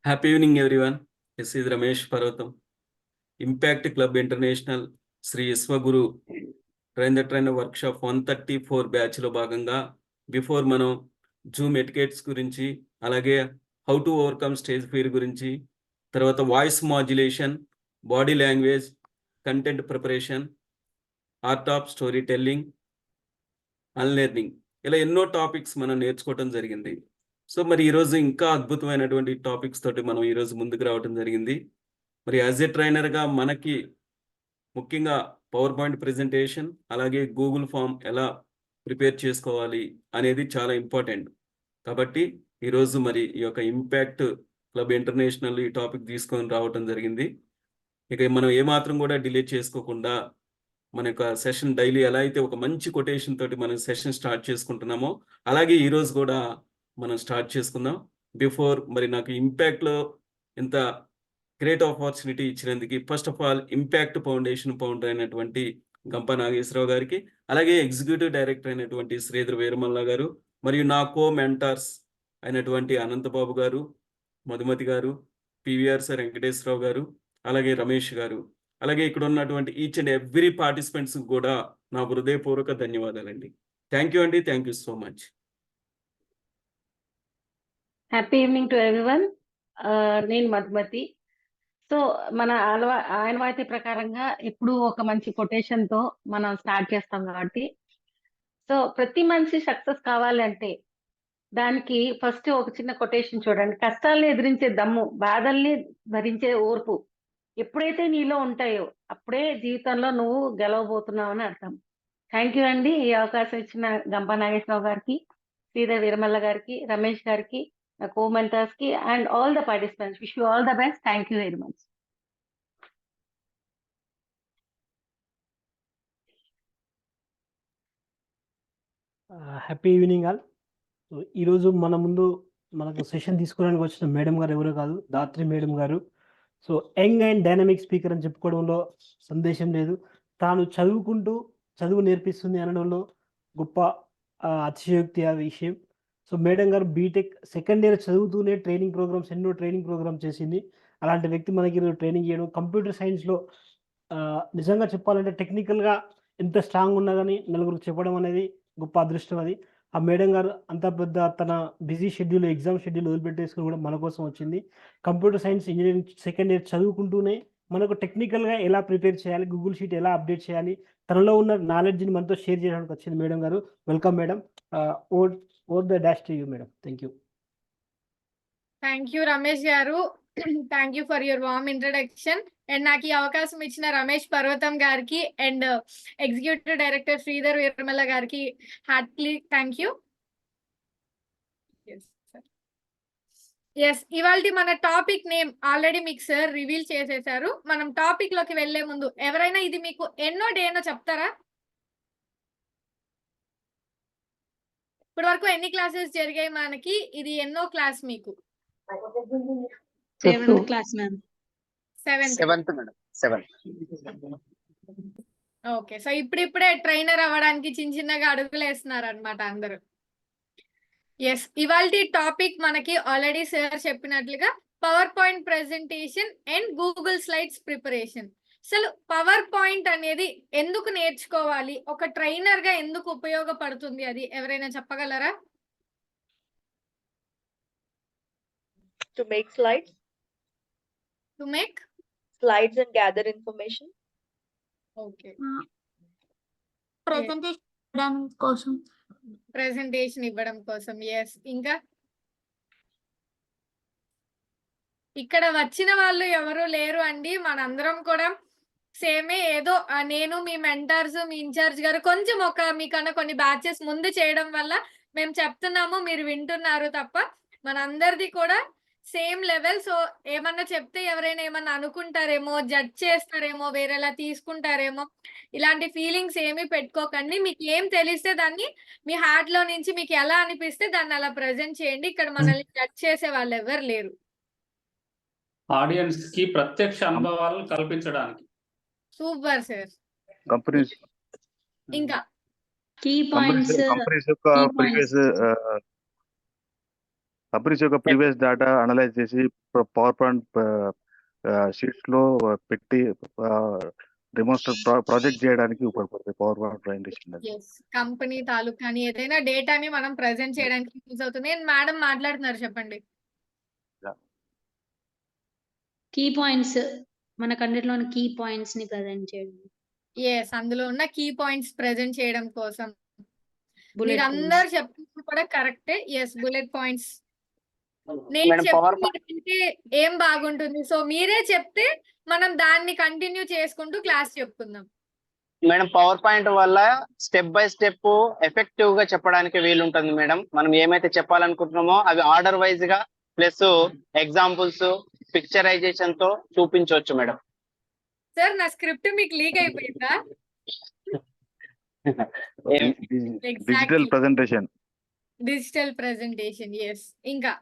Happy evening, everyone. This is Ramesh Parvatam. Impact Club International Sri Iswaguru Trainer Workshop 134 batch లో భాగంగా before మనం Zoom etiquettes గురించి, అలాగే how to overcome stage fear గురించి, తర్వాత voice modulation, body language, content preparation, art of story telling, unlearning, ఇలా ఎన్నో topics మనం నేర్చుకోవడం జరిగింది. సో మరి ఈరోజు ఇంకా అద్భుతమైనటువంటి టాపిక్స్ తోటి మనం ఈరోజు ముందుకు రావడం జరిగింది. మరి యాజ్ ఏ ట్రైనర్గా మనకి ముఖ్యంగా పవర్ పాయింట్ ప్రెజెంటేషన్, అలాగే గూగుల్ ఫామ్ ఎలా ప్రిపేర్ చేసుకోవాలి అనేది చాలా ఇంపార్టెంట్. కాబట్టి ఈరోజు మరి ఈ యొక్క ఇంపాక్ట్ క్లబ్ ఇంటర్నేషనల్ ఈ టాపిక్ తీసుకొని రావడం జరిగింది. ఇక మనం ఏమాత్రం కూడా డిలే చేసుకోకుండా మన యొక్క సెషన్ డైలీ ఎలా అయితే ఒక మంచి కొటేషన్ తోటి మనం సెషన్ స్టార్ట్ చేసుకుంటున్నామో, అలాగే ఈరోజు కూడా మనం స్టార్ట్ చేసుకుందాం. బిఫోర్ మరి నాకు ఇంపాక్ట్లో ఇంత గ్రేట్ ఆపర్చునిటీ ఇచ్చినందుకు first of all impact foundation founder అయినటువంటి గంప నాగేశ్వరరావు గారికి, అలాగే ఎగ్జిక్యూటివ్ డైరెక్టర్ అయినటువంటి శ్రీధర్ వీరమల్ల గారు, మరియు నా కో మెంటార్స్ అయినటువంటి అనంతబాబు గారు, మధుమతి గారు, పివిఆర్ సార్ వెంకటేశ్వరరావు గారు, అలాగే రమేష్ గారు, అలాగే ఇక్కడ ఉన్నటువంటి ఈచ్ అండ్ ఎవ్రీ పార్టిసిపెంట్స్ కూడా నా హృదయపూర్వక ధన్యవాదాలండి. థ్యాంక్ యూ అండి. Thank you so much. Happy evening to everyone. నేను మధుమతి. సో మన ఆనవాయితీ ప్రకారంగా ఎప్పుడు ఒక మంచి కొటేషన్ తో మనం స్టార్ట్ చేస్తాం కాబట్టి, సో ప్రతి మనిషి సక్సెస్ కావాలంటే దానికి ఫస్ట్ ఒక చిన్న కొటేషన్ చూడండి. కష్టాలను ఎదిరించే దమ్ము, బాధల్ని భరించే ఓర్పు ఎప్పుడైతే నీలో ఉంటాయో అప్పుడే జీవితంలో నువ్వు గెలవబోతున్నావు అని అర్థం. థ్యాంక్ యూ అండి. ఈ అవకాశం ఇచ్చిన గంప నాగేశ్వరరావు గారికి, శ్రీధర్ వీరమల్ల గారికి, రమేష్ గారికి, co-mentors ki and all the participants. Wish you all the best. Thank you very much. Happy evening all. So ఈరోజు మన ముందు మనకు సెషన్ తీసుకోవడానికి వచ్చిన మేడం గారు ఎవరో కాదు, దాత్రి మేడం గారు. So young and dynamic speaker అని చెప్పుకోవడంలో సందేశం లేదు. తాను చదువుకుంటూ చదువు నేర్పిస్తుంది అనడంలో గొప్ప అతిశయోక్తి ఆ విషయం. సో మేడం గారు బీటెక్ సెకండ్ ఇయర్ చదువుతూనే ఎన్నో ట్రైనింగ్ ప్రోగ్రామ్స్ చేసింది. అలాంటి వ్యక్తి మనకి ట్రైనింగ్ చేయడం, కంప్యూటర్ సైన్స్లో నిజంగా చెప్పాలంటే టెక్నికల్గా ఎంత స్ట్రాంగ్ ఉన్నా కానీ నలుగురికి చెప్పడం అనేది గొప్ప అదృష్టం. అది ఆ మేడం గారు అంత పెద్ద తన బిజీ షెడ్యూల్, ఎగ్జామ్ షెడ్యూల్ వదిలిపెట్టేసుకుని కూడా మన కోసం వచ్చింది. Computer science engineering second year చదువుకుంటూనే మనకు టెక్నికల్గా ఎలా ప్రిపేర్ చేయాలి, గూగుల్ షీట్ ఎలా అప్డేట్ చేయాలి, తనలో ఉన్న నాలెడ్జ్ని మనతో షేర్ చేయడానికి వచ్చింది మేడం గారు. Welcome madam. Over the dash to you madam. Thank you. Thank you Ramesh గారు. Thank you for your warm introduction. And నాకు ఈ అవకాశం ఇచ్చిన రమేష్ పర్వతం గారికి and executive director Sridhar Veeramalla గారికి హార్ట్లీ థ్యాంక్ యూ. ఎస్, ఇవాళ మన టాపిక్ నేమ్ ఆల్రెడీ మీకు సార్ రివీల్ చేసేసారు. మనం టాపిక్ లోకి వెళ్లే ముందు ఎవరైనా ఇది మీకు ఎన్నో డేనో చెప్తారా? ఇప్పటి వరకు ఎన్ని క్లాసెస్ జరిగాయి మనకి? ఇది ఎన్నో క్లాస్ మీకు? Seventh class ma'am. Seventh madam. Seventh. Okay, so ఇప్పుడిప్పుడే ట్రైనర్ అవ్వడానికి చిన్నగా అడుగులు వేస్తున్నారు అనమాట అందరూ. ఎస్, ఇవాళ టాపిక్ మనకి ఆల్రెడీ సార్ చెప్పినట్లుగా power point presentation and Google slides preparation. అసలు పవర్ పాయింట్ అనేది ఎందుకు నేర్చుకోవాలి, ఒక ట్రైనర్ గా ఎందుకు ఉపయోగపడుతుంది, అది ఎవరైనా చెప్పగలరా? To make slides. To make slides and gather information. Okay. Presentation ఇవ్వడం కోసం. ఎస్, ఇంకా ఇక్కడ వచ్చిన వాళ్ళు ఎవరు లేరు అండి, మనందరం కూడా సేమే. ఏదో నేను మీ మెంటర్స్, మీ ఇన్ఛార్జ్ గారు కొంచెం మీకన్నా కొన్ని బ్యాచెస్ ముందు చేయడం వల్ల మేము చెప్తున్నాము, మీరు వింటున్నారు తప్ప మనందరిది కూడా సేమ్ లెవెల్. సో ఏమన్నా చెప్తే ఎవరైనా ఏమన్నా అనుకుంటారేమో, జడ్జ్ చేస్తారేమో, వేరేలా తీసుకుంటారేమో, ఇలాంటి ఫీలింగ్స్ ఏమీ పెట్టుకోకండి. మీకు ఏం తెలిస్తే దాన్ని మీ హార్ట్ లో నుంచి మీకు ఎలా అనిపిస్తే దాన్ని అలా ప్రజెంట్ చేయండి. ఇక్కడ మనల్ని జడ్జ్ చేసే వాళ్ళు ఎవరు లేరు. ఆడియన్స్ కి ప్రత్యక్ష అనుభవాలను కల్పించడానికి. Super sir. కంపెనీస్ ఇంకా కీ పాయింట్స్, కంపెనీస్ యొక్క ప్రీవియస్ కంపెనీస్ యొక్క ప్రీవియస్ డేటా అనలైజ్ చేసి పవర్ పాయింట్ షీట్స్ లో పెట్టి ప్రాజెక్ట్ చేయడానికి ఉపయోగపడుతుంది పవర్ పాయింట్ ప్రెజెంటేషన్ అనేది. ఎస్ కంపెనీ తాలూకు కానీ ఏదైనా డేటాని మనం ప్రజెంట్ చేయడానికి యూజ్ అవుతుంది. మేడం మాట్లాడుతున్నారు, చెప్పండి. కీ పాయింట్స్ మన కంటెంట్లోని కీ పాయింట్స్ ని ప్రజెంట్ చేయడం. ఎస్ అందులో ఉన్న కీ పాయింట్స్ ప్రజెంట్ చేయడం కోసం Bullet మీరు points. అందరు చెప్పింది కూడా కరెక్టే. Yes bullet points. నేను మేడం పవర్ చెప్తే ఏం బాగుంటుంది, సో మీరే చెప్తే మనం దాన్ని కంటిన్యూ చేసుకుంటూ క్లాస్ చెప్పుకుందాం. మేడం పవర్ పాయింట్ వల్ల స్టెప్ బై స్టెప్ ఎఫెక్టివ్ గా చెప్పడానికి వీలుంటుంది మేడం. మనం ఏమైతే చెప్పాలనుకుంటున్నామో అవి ఆర్డర్ వైజ్ గా ప్లస్ ఎగ్జాంపుల్స్ పిక్చరైజేషన్ తో చూపించవచ్చు మేడం. సార్ నా స్క్రిప్ట్ మీకు లీక్ అయిపోయిందా? Digital presentation. Digital presentation. Yes ఇంకా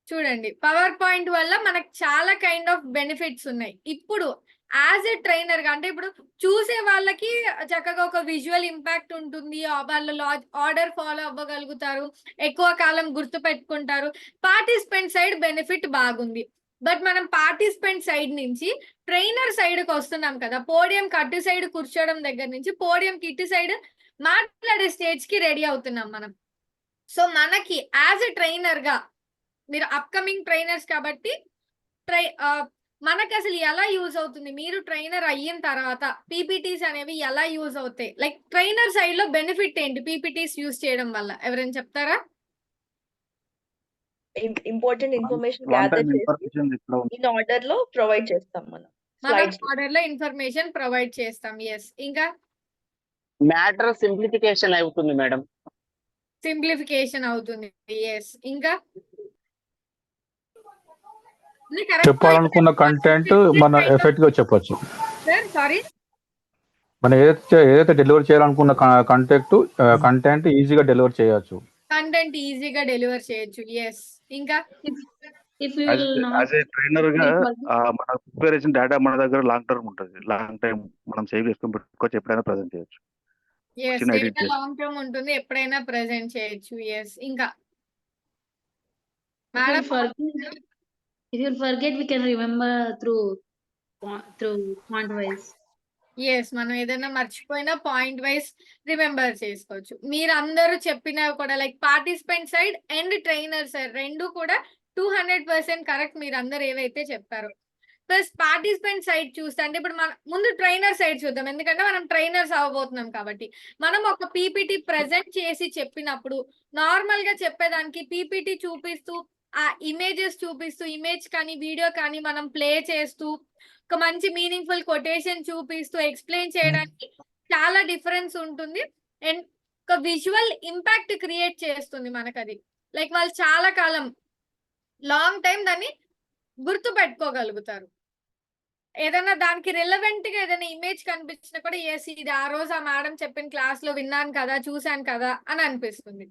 చూడండి, పవర్ పాయింట్ వల్ల మనకు చాలా కైండ్ ఆఫ్ బెనిఫిట్స్ ఉన్నాయి. ఇప్పుడు యాజ్ ఎ ట్రైనర్ గా అంటే ఇప్పుడు చూసే వాళ్ళకి చక్కగా ఒక విజువల్ ఇంపాక్ట్ ఉంటుంది, వాళ్ళు ఆర్డర్ ఫాలో అవ్వగలుగుతారు, ఎక్కువ కాలం గుర్తు పెట్టుకుంటారు. పార్టిసిపెంట్ సైడ్ బెనిఫిట్ బాగుంది. బట్ మనం పార్టిసిపెంట్ సైడ్ నుంచి ట్రైనర్ సైడ్ కి వస్తున్నాం కదా, పోడియం కట్టు సైడ్ కూర్చోవడం దగ్గర నుంచి పోడియం కిట్టు సైడ్ మాట్లాడే స్టేజ్ కి రెడీ అవుతున్నాం మనం. సో మనకి యాజ్ ఎ ట్రైనర్ గా మీరు అప్కమింగ్ ట్రైనర్స్ కాబట్టి మనకి అసలు ఎలా యూజ్ అవుతుంది, మీరు ట్రైనర్ అయిన తర్వాత పీపీటీస్ అనేవి ఎలా యూజ్ అవుతాయి, లైక్ ట్రైనర్ సైడ్ లో బెనిఫిట్ ఏంటి పీపీటీస్ యూజ్ చేయడం వల్ల, ఎవరైనా చెప్తారా? ఇంపార్టెంట్ ఇన్ఫర్మేషన్ గ్యాదర్ చేసి ఇన్ ఆర్డర్ లో ప్రొవైడ్ చేస్తాం మనం. ఆర్డర్ లో ఇన్ఫర్మేషన్ ప్రొవైడ్ చేస్తాం. ఎస్ ఇంకా మ్యాటర్ సింప్లిఫికేషన్ అవుతుంది మేడం. సింప్లిఫికేషన్ అవుతుంది. ఎస్ ఇంకా చెప్పాలనుకున్న కంటెంట్ మనం ఎఫెక్ట్ గా చెప్పొచ్చు. సారీ మనం ఏదైతే డెలివర్ చేయాలనుకున్న కంటెంట్ ఈజీగా డెలివర్ చేయొచ్చు. కంటెంట్ ఈజీగా డెలివర్ చేయొచ్చు. ఎస్ ఇంకా If you will not as a trainer గా మన ప్రిపరేషన్ డేటా మన దగ్గర లాంగ్ టర్మ్ ఉంటుంది. లాంగ్ టైం మనం సేవ్ చేసుకుని పెట్టుకోవచ్చు, ఎప్పుడైనా ప్రజెంట్ చేయొచ్చు. ఎస్ చిన్న edit డేటా చేసి. లాంగ్ టర్మ్ ఉంటుంది, ఎప్పుడైనా ప్రెజెంట్ చేయొచ్చు. ఎస్ ఇంకా if you'll madam forget, if you'll forget, we can remember through point wise. Yes మనం ఏదైనా మర్చిపోయినా పాయింట్ వైజ్ రిమెంబర్ చేసుకోవచ్చు. మీరు అందరూ చెప్పినవి కూడా like participant side and trainer side రెండు కూడా 200% కరెక్ట్. మీరు అందరు ఏవైతే చెప్పారో ప్లస్ పార్టిసిపెంట్ సైడ్ చూస్తే అంటే ఇప్పుడు మన ముందు ట్రైనర్ సైడ్ చూద్దాం, ఎందుకంటే మనం ట్రైనర్స్ అవ్వబోతున్నాం కాబట్టి. మనం ఒక పీపీటీ ప్రెజెంట్ చేసి చెప్పినప్పుడు నార్మల్ గా చెప్పేదానికి పీపీటీ చూపిస్తూ ఆ ఇమేజెస్ చూపిస్తూ ఇమేజ్ కానీ వీడియో కానీ మనం ప్లే చేస్తూ ఒక మంచి మీనింగ్ఫుల్ కొటేషన్ చూపిస్తూ ఎక్స్ప్లెయిన్ చేయడానికి చాలా డిఫరెన్స్ ఉంటుంది. అండ్ ఒక విజువల్ ఇంపాక్ట్ క్రియేట్ చేస్తుంది మనకు అది. లైక్ వాళ్ళు చాలా కాలం లాంగ్ టైం దాన్ని గుర్తు పెట్టుకోగలుగుతారు. ఏదైనా దానికి రిలవెంట్ గా ఏదైనా ఇమేజ్ కనిపించినా కూడా ఎస్ ఇది ఆ రోజు ఆ మేడం చెప్పిన క్లాస్ లో విన్నాను కదా, చూశాను కదా అని అనిపిస్తుంది.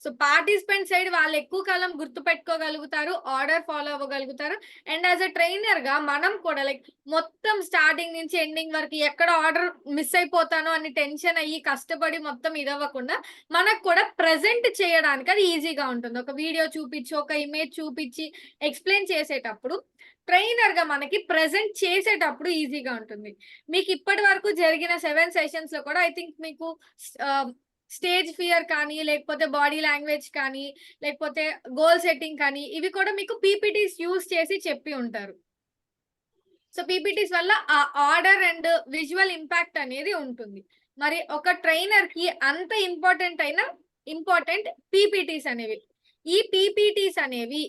సో పార్టిసిపెంట్ సైడ్ వాళ్ళు ఎక్కువ కాలం గుర్తు పెట్టుకోగలుగుతారు, ఆర్డర్ ఫాలో అవ్వగలుగుతారు. అండ్ యాజ్ అ ట్రైనర్ గా మనం కూడా లైక్ మొత్తం స్టార్టింగ్ నుంచి ఎండింగ్ వరకు ఎక్కడ ఆర్డర్ మిస్ అయిపోతానో అని టెన్షన్ అయ్యి కష్టపడి మొత్తం ఇదవ్వకుండా మనకు కూడా ప్రెజెంట్ చేయడానికి అది ఈజీగా ఉంటుంది. ఒక వీడియో చూపించి ఒక ఇమేజ్ చూపించి ఎక్స్ప్లెయిన్ చేసేటప్పుడు ట్రైనర్ గా మనకి ప్రెజెంట్ చేసేటప్పుడు ఈజీగా ఉంటుంది. మీకు ఇప్పటి వరకు జరిగిన 7 సెషన్స్ లో కూడా ఐ థింక్ మీకు స్టేజ్ ఫియర్ కానీ లేకపోతే బాడీ లాంగ్వేజ్ కానీ లేకపోతే గోల్ సెట్టింగ్ కానీ ఇవి కూడా మీకు పీపీటీస్ యూజ్ చేసి చెప్పి ఉంటారు. సో పీపీటీస్ వల్ల ఆ ఆర్డర్ అండ్ విజువల్ ఇంపాక్ట్ అనేది ఉంటుంది. మరి ఒక ట్రైనర్ కి అంత ఇంపార్టెంట్ పీపీటీస్ అనేవి. ఈ పీపీటీస్ అనేవి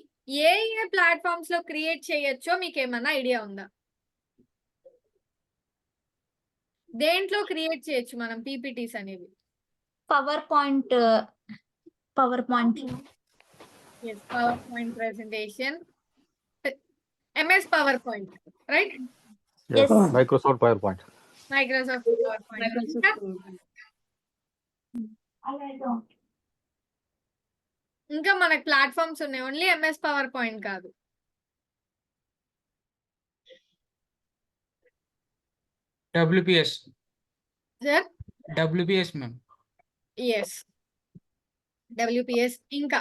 ఏ ప్లాట్ఫామ్స్ లో క్రియేట్ చేయొచ్చో మీకు ఏమన్నా ఐడియా ఉందా? దేంట్లో క్రియేట్ చేయొచ్చు మనం పీపీటీస్ అనేవి? Power point yes PowerPoint presentation, MS PowerPoint, right? Yes. Microsoft power point. Microsoft PowerPoint. ఇంకా మనకు ప్లాట్ఫామ్స్ ఉన్నాయి, ఓన్లీ MS PowerPoint కాదు. WPS. Sir? WPS ma'am. Yes. WPS. ఇంకా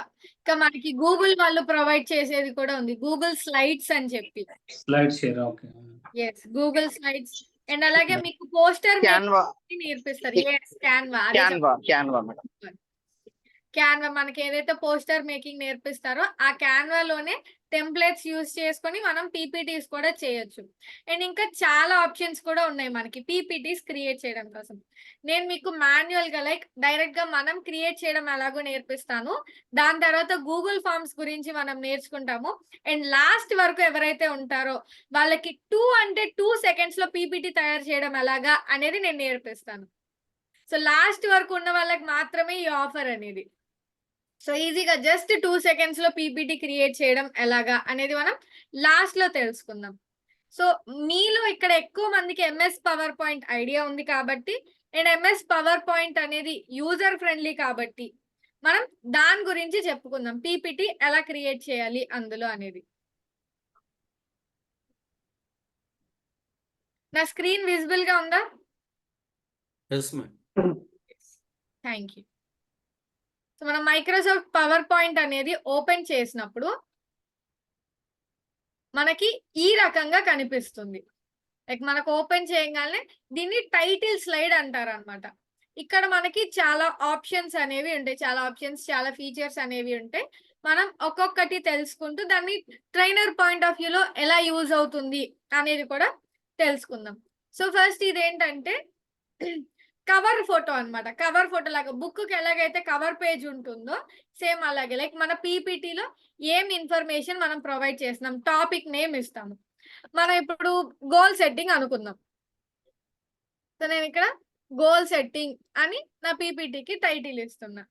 మనకి గూగుల్ వాళ్ళు ప్రొవైడ్ చేసేది కూడా ఉంది, గూగుల్ స్లైడ్స్ అని చెప్పి. Slide share. Okay. Yes, Google slides. And అలాగే మీకు పోస్టర్ క్యాన్వా నేర్పిస్తారు. Yes, Canva. Canva madam. Canva మనకి ఏదైతే పోస్టర్ మేకింగ్ నేర్పిస్తారో ఆ క్యాన్వాలోనే టెంప్లెట్స్ యూజ్ చేసుకొని మనం పీపీటీస్ కూడా చేయొచ్చు. అండ్ ఇంకా చాలా ఆప్షన్స్ కూడా ఉన్నాయి మనకి పీపీటీస్ క్రియేట్ చేయడం కోసం. నేను మీకు మాన్యువల్ గా లైక్ డైరెక్ట్ గా మనం క్రియేట్ చేయడం ఎలాగో నేర్పిస్తాను. దాని తర్వాత గూగుల్ ఫార్మ్స్ గురించి మనం నేర్చుకుంటాము. అండ్ లాస్ట్ వరకు ఎవరైతే ఉంటారో వాళ్ళకి 2 seconds లో పీపీటీ తయారు చేయడం ఎలాగా అనేది నేను నేర్పిస్తాను. సో లాస్ట్ వరకు ఉన్న వాళ్ళకి మాత్రమే ఈ ఆఫర్ అనేది. సో ఈజీగా జస్ట్ 2 seconds లో పీపీటీ క్రియేట్ చేయడం ఎలాగా అనేది మనం లాస్ట్ లో తెలుసుకుందాం. సో మీలో ఇక్కడ ఎక్కువ మందికి MS పవర్ పాయింట్ ఐడియా ఉంది కాబట్టి, అండ్ MS పవర్ పాయింట్ అనేది యూజర్ ఫ్రెండ్లీ కాబట్టి మనం దాని గురించి చెప్పుకుందాం, పీపీటీ ఎలా క్రియేట్ చేయాలి అందులో అనేది. నా స్క్రీన్ విజిబుల్ గా ఉందా? Yes ma'am. Thank you. So మనం మైక్రోసాఫ్ట్ పవర్ పాయింట్ అనేది ఓపెన్ చేసినప్పుడు మనకి ఈ రకంగా కనిపిస్తుంది. లైక్ మనకు ఓపెన్ చేయగానే దీన్ని టైటిల్ స్లైడ్ అంటారు అనమాట. ఇక్కడ మనకి చాలా ఆప్షన్స్ అనేవి ఉంటాయి, చాలా ఫీచర్స్ అనేవి ఉంటాయి. మనం ఒక్కొక్కటి తెలుసుకుంటూ దాన్ని ట్రైనర్ పాయింట్ ఆఫ్ వ్యూలో ఎలా యూజ్ అవుతుంది అనేది కూడా తెలుసుకుందాం. సో ఫస్ట్ ఇదేంటంటే కవర్ ఫోటో అన్నమాట. కవర్ ఫోటో లాగా బుక్ కి ఎలాగైతే కవర్ పేజ్ ఉంటుందో సేమ్ అలాగే లైక్ మన పీపీటీలో ఏం ఇన్ఫర్మేషన్ మనం ప్రొవైడ్ చేస్తున్నాం, టాపిక్ నేమ్ ఇస్తాము. మనం ఇప్పుడు గోల్ సెట్టింగ్ అనుకుందాం. సో నేను ఇక్కడ గోల్ సెట్టింగ్ అని నా పీపీటీకి టైటిల్ ఇస్తున్నా.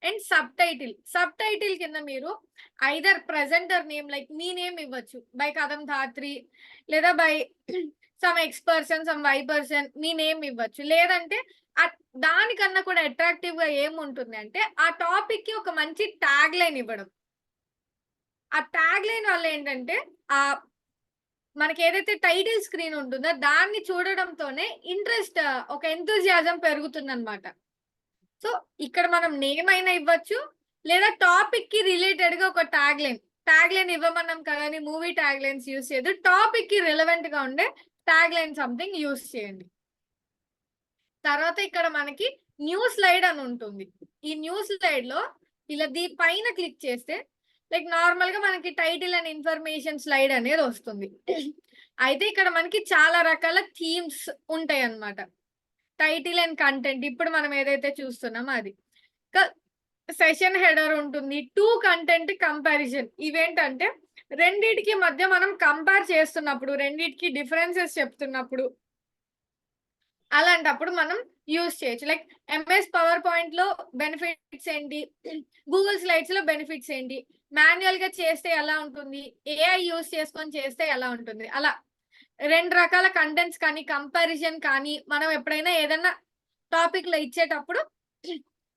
అండ్ సబ్ టైటిల్ కింద మీరు ఐదర్ ప్రెజెంటర్ నేమ్ లైక్ మీ నేమ్ ఇవ్వచ్చు, బై కదం ధాత్రి లేదా by some X person, some Y person, మీ నేమ్ ఇవ్వచ్చు. లేదంటే దానికన్నా కూడా అట్రాక్టివ్ గా ఏముంటుంది అంటే ఆ టాపిక్ కి ఒక మంచి ట్యాగ్ లైన్ ఇవ్వడం. ఆ ట్యాగ్ లైన్ వల్ల ఏంటంటే ఆ మనకి ఏదైతే టైటిల్ స్క్రీన్ ఉంటుందో దాన్ని చూడడంతోనే ఇంట్రెస్ట్, ఒక ఎంతూజియాజం పెరుగుతుంది అనమాట. సో ఇక్కడ మనం నేమ్ అయినా ఇవ్వచ్చు, లేదా టాపిక్ కి రిలేటెడ్ గా ఒక ట్యాగ్ లైన్ ఇవ్వమన్నాం కదా, మూవీ ట్యాగ్ లైన్స్ యూజ్ చేయదు, టాపిక్ కి రిలవెంట్ గా ఉండే ట్యాగ్ లైన్ సంథింగ్ యూజ్ చేయండి. తర్వాత ఇక్కడ మనకి న్యూ స్లైడ్ అని ఉంటుంది. ఈ న్యూ స్లైడ్ లో ఇలా పైన క్లిక్ చేస్తే లైక్ నార్మల్ గా మనకి టైటిల్ అండ్ ఇన్ఫర్మేషన్ స్లైడ్ అనేది వస్తుంది. అయితే ఇక్కడ మనకి చాలా రకాల థీమ్స్ ఉంటాయి అన్నమాట. టైటిల్ అండ్ కంటెంట్ ఇప్పుడు మనం ఏదైతే చూస్తున్నామో అది. సెషన్ హెడర్ ఉంటుంది, టు కంటెంట్ కంపారిజన్. ఇవేంటంటే రెండిటికి మధ్య మనం కంపేర్ చేస్తున్నప్పుడు, రెండిటికి డిఫరెన్సెస్ చెప్తున్నప్పుడు అలాంటప్పుడు మనం యూజ్ చేయొచ్చు. లైక్ MS పవర్ పాయింట్ లో బెనిఫిట్స్ ఏంటి, గూగుల్ స్లైడ్స్ లో బెనిఫిట్స్ ఏంటి, మాన్యువల్ గా చేస్తే ఎలా ఉంటుంది, AI యూజ్ చేసుకొని చేస్తే ఎలా ఉంటుంది, అలా 2 రకాల కంటెంట్స్ కానీ కంపారిజన్ కానీ మనం ఎప్పుడైనా ఏదైనా టాపిక్ లో ఇచ్చేటప్పుడు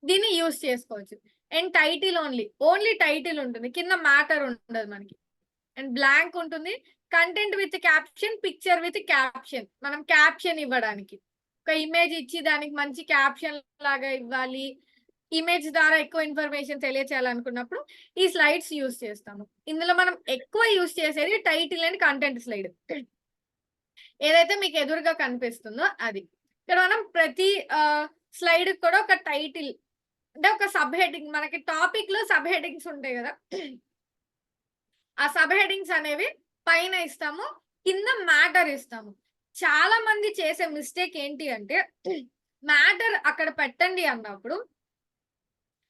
దీన్ని యూజ్ చేసుకోవచ్చు. అండ్ టైటిల్ ఓన్లీ టైటిల్ ఉంటుంది, కింద మ్యాటర్ ఉండదు మనకి. అండ్ బ్లాంక్ ఉంటుంది. Content with caption, picture with caption. మనం క్యాప్షన్ ఇవ్వడానికి ఒక ఇమేజ్ ఇచ్చి దానికి మంచి క్యాప్షన్ లాగా ఇవ్వాలి, ఇమేజ్ ద్వారా ఎక్కువ ఇన్ఫర్మేషన్ తెలియచేయాలనుకున్నప్పుడు ఈ స్లైడ్స్ యూజ్ చేస్తాము. ఇందులో మనం ఎక్కువ యూజ్ చేసేది టైటిల్ అండ్ కంటెంట్ స్లైడ్, ఏదైతే మీకు ఎదురుగా కనిపిస్తుందో అది. ఇక్కడ మనం ప్రతి స్లైడ్ కూడా ఒక టైటిల్ అంటే ఒక సబ్ హెడ్డింగ్, మనకి టాపిక్ లో సబ్ హెడ్డింగ్స్ ఉంటాయి కదా, ఆ సబ్ హెడ్డింగ్స్ అనేవి పైన ఇస్తాము, కింద మ్యాటర్ ఇస్తాము. చాలా మంది చేసే మిస్టేక్ ఏంటి అంటే మ్యాటర్ అక్కడ పెట్టండి అన్నప్పుడు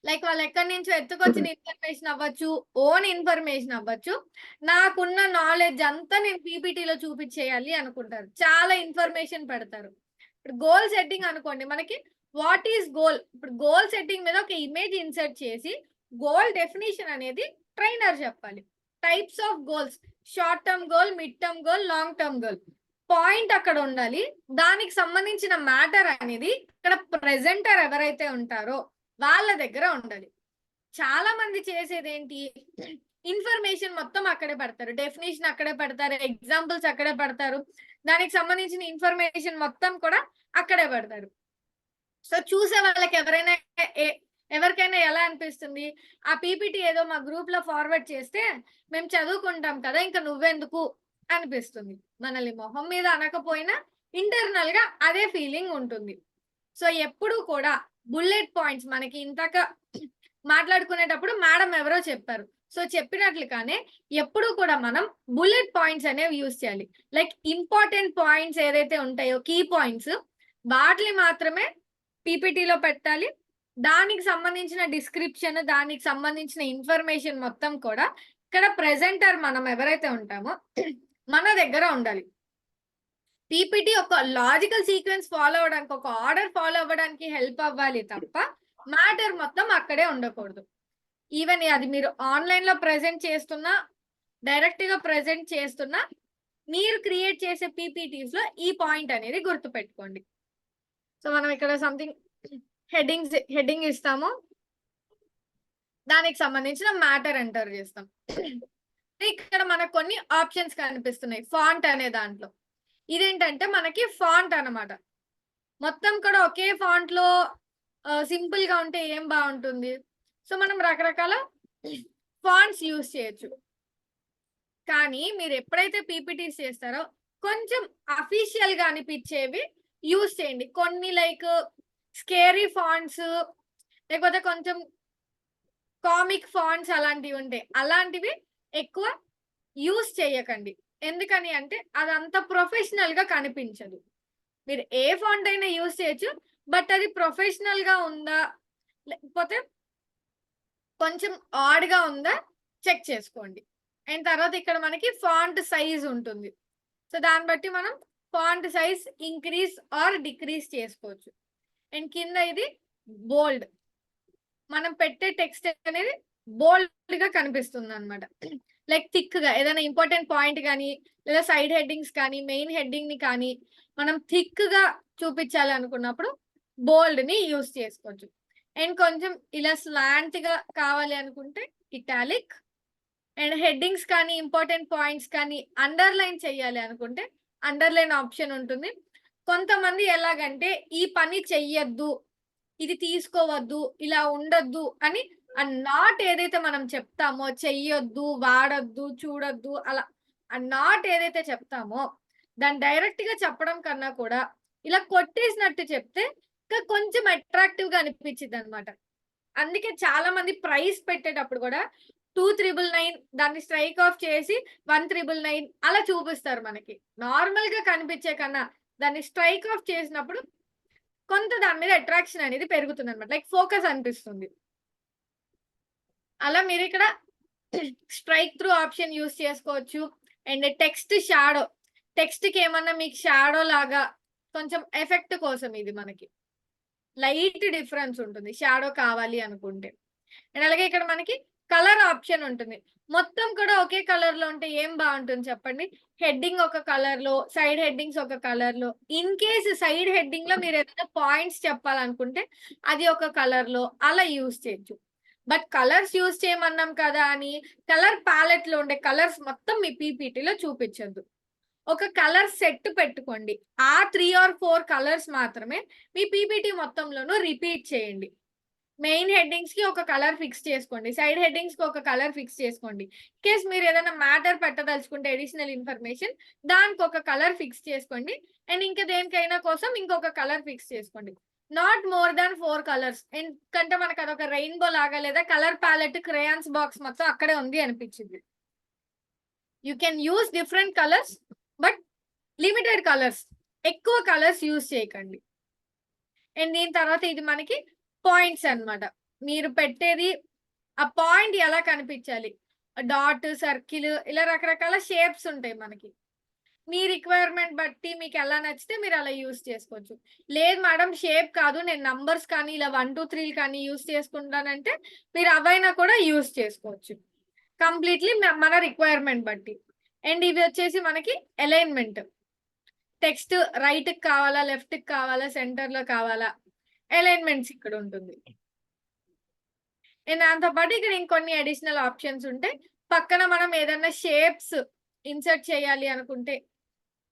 లైక్ వాళ్ళు ఎక్కడి నుంచో ఎత్తుకొచ్చిన ఇన్ఫర్మేషన్ అవ్వచ్చు, ఓన్ ఇన్ఫర్మేషన్ అవ్వచ్చు, నాకున్న నాలెడ్జ్ అంతా నేను పీపీటీలో చూపించేయాలి అనుకుంటారు, చాలా ఇన్ఫర్మేషన్ పెడతారు. ఇప్పుడు గోల్ సెట్టింగ్ అనుకోండి, మనకి వాట్ ఈస్ గోల్, ఇప్పుడు గోల్ సెట్టింగ్ మీద ఒక ఇమేజ్ ఇన్సర్ట్ చేసి గోల్ డెఫినేషన్ అనేది ట్రైనర్ చెప్పాలి. Types of goals, short term goal, mid term goal, long term goal, point అక్కడ ఉండాలి. దానికి సంబంధించిన మ్యాటర్ అనేది ఇక్కడ ప్రెజెంటర్ ఎవరైతే ఉంటారో వాళ్ళ దగ్గర ఉండాలి. చాలా మంది చేసేది ఏంటి, ఇన్ఫర్మేషన్ మొత్తం అక్కడే పెడతారు, డెఫినేషన్ అక్కడే పెడతారు, ఎగ్జాంపుల్స్ అక్కడే పెడతారు, దానికి సంబంధించిన ఇన్ఫర్మేషన్ మొత్తం కూడా అక్కడే పెడతారు. సో చూసే వాళ్ళకి ఎవరైనా ఎవరికైనా ఎలా అనిపిస్తుంది, ఆ పీపీటీ ఏదో మా గ్రూప్ లో ఫార్వర్డ్ చేస్తే మేము చదువుకుంటాం కదా, ఇంకా నువ్వెందుకు అనిపిస్తుంది. మనల్ని మొహం మీద అనకపోయినా ఇంటర్నల్ గా అదే ఫీలింగ్ ఉంటుంది. సో ఎప్పుడు కూడా బుల్లెట్ పాయింట్స్ మనకి ఇంతక మాట్లాడుకునేటప్పుడు మేడం ఎవరో చెప్పారు. సో చెప్పినట్లుగానే ఎప్పుడు కూడా మనం బుల్లెట్ పాయింట్స్ అనేవి యూజ్ చేయాలి. లైక్ ఇంపార్టెంట్ పాయింట్స్ ఏదైతే ఉంటాయో కీ పాయింట్స్ వాటిని మాత్రమే పీపీటీలో పెట్టాలి. దానికి సంబంధించిన డిస్క్రిప్షన్, దానికి సంబంధించిన ఇన్ఫర్మేషన్ మొత్తం కూడా ఇక్కడ ప్రెజెంటర్ మనం ఎవరైతే ఉంటామో మన దగ్గర ఉండాలి. పీపీటీ ఒక లాజికల్ సీక్వెన్స్ ఫాలో అవ్వడానికి, ఒక ఆర్డర్ ఫాలో అవ్వడానికి హెల్ప్ అవ్వాలి తప్ప మ్యాటర్ మొత్తం అక్కడే ఉండకూడదు. ఈవెన్ అది మీరు ఆన్లైన్ లో ప్రెజెంట్ చేస్తున్నా, డైరెక్ట్ గా ప్రెజెంట్ చేస్తున్నా, మీరు క్రియేట్ చేసే పీపీటీస్ లో ఈ పాయింట్ అనేది గుర్తు పెట్టుకోండి. సో మనం ఇక్కడ సంథింగ్ హెడ్డింగ్ ఇస్తాము, దానికి సంబంధించిన మ్యాటర్ ఎంటర్ చేస్తాం. ఇక్కడ మనకు కొన్ని ఆప్షన్స్ కనిపిస్తున్నాయి ఫాంట్ అనే దాంట్లో. ఇదేంటంటే మనకి ఫాంట్ అన్నమాట. మొత్తం కూడా ఒకే ఫాంట్ లో సింపుల్ గా ఉంటే ఏం బాగుంటుంది. సో మనం రకరకాల ఫాంట్స్ యూజ్ చేయొచ్చు. కానీ మీరు ఎప్పుడైతే పీపీటీస్ చేస్తారో కొంచెం అఫీషియల్ గా అనిపించేవి యూజ్ చేయండి. కొన్ని లైక్ స్కేరీ ఫాంట్స్, లేకపోతే కొంచెం కామిక్ ఫాంట్స్ అలాంటివి ఉంటాయి. అలాంటివి ఎక్కువ యూజ్ చేయకండి. ఎందుకని అంటే అదంతా ప్రొఫెషనల్ గా కనిపించదు. మీరు ఏ ఫాంట్ అయినా యూజ్ చేయొచ్చు, బట్ అది ప్రొఫెషనల్ గా ఉందా లేకపోతే కొంచెం ఆడ్ గా ఉందా చెక్ చేసుకోండి. అండ్ తర్వాత ఇక్కడ మనకి ఫాంట్ సైజ్ ఉంటుంది. సో దాన్ని బట్టి మనం font size increase or decrease చేసుకోవచ్చు. అండ్ కింద ఇది బోల్డ్, మనం పెట్టే టెక్స్ట్ అనేది బోల్డ్ గా కనిపిస్తుంది అనమాట. లైక్ థిక్ గా ఏదైనా ఇంపార్టెంట్ పాయింట్ కానీ, లేదా సైడ్ హెడ్డింగ్స్ కానీ, మెయిన్ హెడ్డింగ్ ని కానీ మనం థిక్ గా చూపించాలి అనుకున్నప్పుడు బోల్డ్ ని యూజ్ చేసుకోవచ్చు. అండ్ కొంచెం ఇలా స్లాంట్ గా కావాలి అనుకుంటే ఇటాలిక్. అండ్ హెడ్డింగ్స్ కానీ, ఇంపార్టెంట్ పాయింట్స్ కానీ అండర్లైన్ చేయాలి అనుకుంటే అండర్లైన్ ఆప్షన్ ఉంటుంది. కొంతమంది ఎలాగంటే ఈ పని చెయ్యొద్దు, ఇది తీసుకోవద్దు, ఇలా ఉండొద్దు అని ఆ నాట్ ఏదైతే మనం చెప్తామో, చెయ్యొద్దు, వాడొద్దు, చూడొద్దు, అలా ఆ నాట్ ఏదైతే చెప్తామో దాన్ని డైరెక్ట్ గా చెప్పడం కన్నా కూడా ఇలా కొట్టేసినట్టు చెప్తే ఇంకా కొంచెం అట్రాక్టివ్ గా అనిపించింది అనమాట. అందుకే చాలా మంది ప్రైస్ పెట్టేటప్పుడు కూడా 2,999 దాన్ని స్ట్రైక్ ఆఫ్ చేసి 1,999 అలా చూపిస్తారు. మనకి నార్మల్ గా కనిపించే కన్నా దాన్ని స్ట్రైక్ ఆఫ్ చేసినప్పుడు కొంత దాని మీద అట్రాక్షన్ అనేది పెరుగుతుంది అనమాట. లైక్ ఫోకస్ అనిపిస్తుంది. అలా మీరు ఇక్కడ స్ట్రైక్ త్రూ ఆప్షన్ యూస్ చేసుకోవచ్చు. అండ్ టెక్స్ట్ షాడో, టెక్స్ట్ కి ఏమన్నా మీకు షాడో లాగా కొంచెం ఎఫెక్ట్ కోసం ఇది మనకి లైట్ డిఫరెన్స్ ఉంటుంది షాడో కావాలి అనుకుంటే. అండ్ అలాగే ఇక్కడ మనకి కలర్ ఆప్షన్ ఉంటుంది. మొత్తం కూడా ఒకే కలర్ లో ఉంటే ఏం బాగుంటుంది చెప్పండి. హెడ్డింగ్ ఒక కలర్ లో, సైడ్ హెడ్డింగ్స్ ఒక కలర్ లో. ఇన్ కేస్ సైడ్ హెడ్డింగ్ లో మీరు ఏదైనా పాయింట్స్ చెప్పాలనుకుంటే అది ఒక కలర్ లో అలా యూజ్ చేయొచ్చు. బట్ కలర్స్ యూజ్ చేయమన్నాం కదా అని కలర్ ప్యాలెట్ లో ఉండే కలర్స్ మొత్తం మీ పీపీటీలో చూపించద్దు. ఒక కలర్ సెట్ పెట్టుకోండి. ఆ 3 or 4 కలర్స్ మాత్రమే మీ పీపీటీ మొత్తంలోనూ రిపీట్ చేయండి. మెయిన్ హెడ్డింగ్స్ కి ఒక కలర్ ఫిక్స్ చేసుకోండి, సైడ్ హెడ్డింగ్స్ కి ఒక కలర్ ఫిక్స్ చేసుకోండి. కేస్ మీరు ఏదైనా మ్యాటర్ పెట్టదలుచుకుంటే అడిషనల్ ఇన్ఫర్మేషన్, దానికి ఒక కలర్ ఫిక్స్ చేసుకోండి. అండ్ ఇంకా దేనికైనా కోసం ఇంకొక కలర్ ఫిక్స్ చేసుకోండి. Not more than 4 colours. ఎందుకంటే మనకు అదొక రెయిన్బో లాగా లేదా కలర్ ప్యాలెట్ క్రేయాన్స్ బాక్స్ మొత్తం అక్కడే ఉంది అనిపించింది. You can use different colours but limited colours, ఎక్కువ కలర్స్ యూజ్ చేయకండి. అండ్ దీని తర్వాత ఇది మనకి పాయింట్స్ అన్నమాట. మీరు పెట్టేది ఆ పాయింట్ ఎలా కనిపించాలి, డాట్, సర్కిల్, ఇలా రకరకాల షేప్స్ ఉంటాయి మనకి. మీ రిక్వైర్మెంట్ బట్టి మీకు ఎలా నచ్చితే మీరు అలా యూజ్ చేసుకోవచ్చు. లేదు మేడం షేప్ కాదు, నేను నంబర్స్ కానీ ఇలా 1 2 3 కానీ యూజ్ చేసుకుంటానంటే మీరు అవైనా కూడా యూజ్ చేసుకోవచ్చు. కంప్లీట్లీ మన రిక్వైర్మెంట్ బట్టి. అండ్ ఇవి వచ్చేసి మనకి అలైన్మెంట్. టెక్స్ట్ రైట్ కి కావాలా, లెఫ్ట్ కి కావాలా, సెంటర్ లో కావాలా, అలైన్మెంట్స్ ఇక్కడ ఉంటుంది. అండ్ దాంతో పాటు ఇక్కడ ఇంకొన్ని అడిషనల్ ఆప్షన్స్ ఉంటాయి. పక్కన మనం ఏదైనా షేప్స్ ఇన్సర్ట్ చేయాలి అనుకుంటే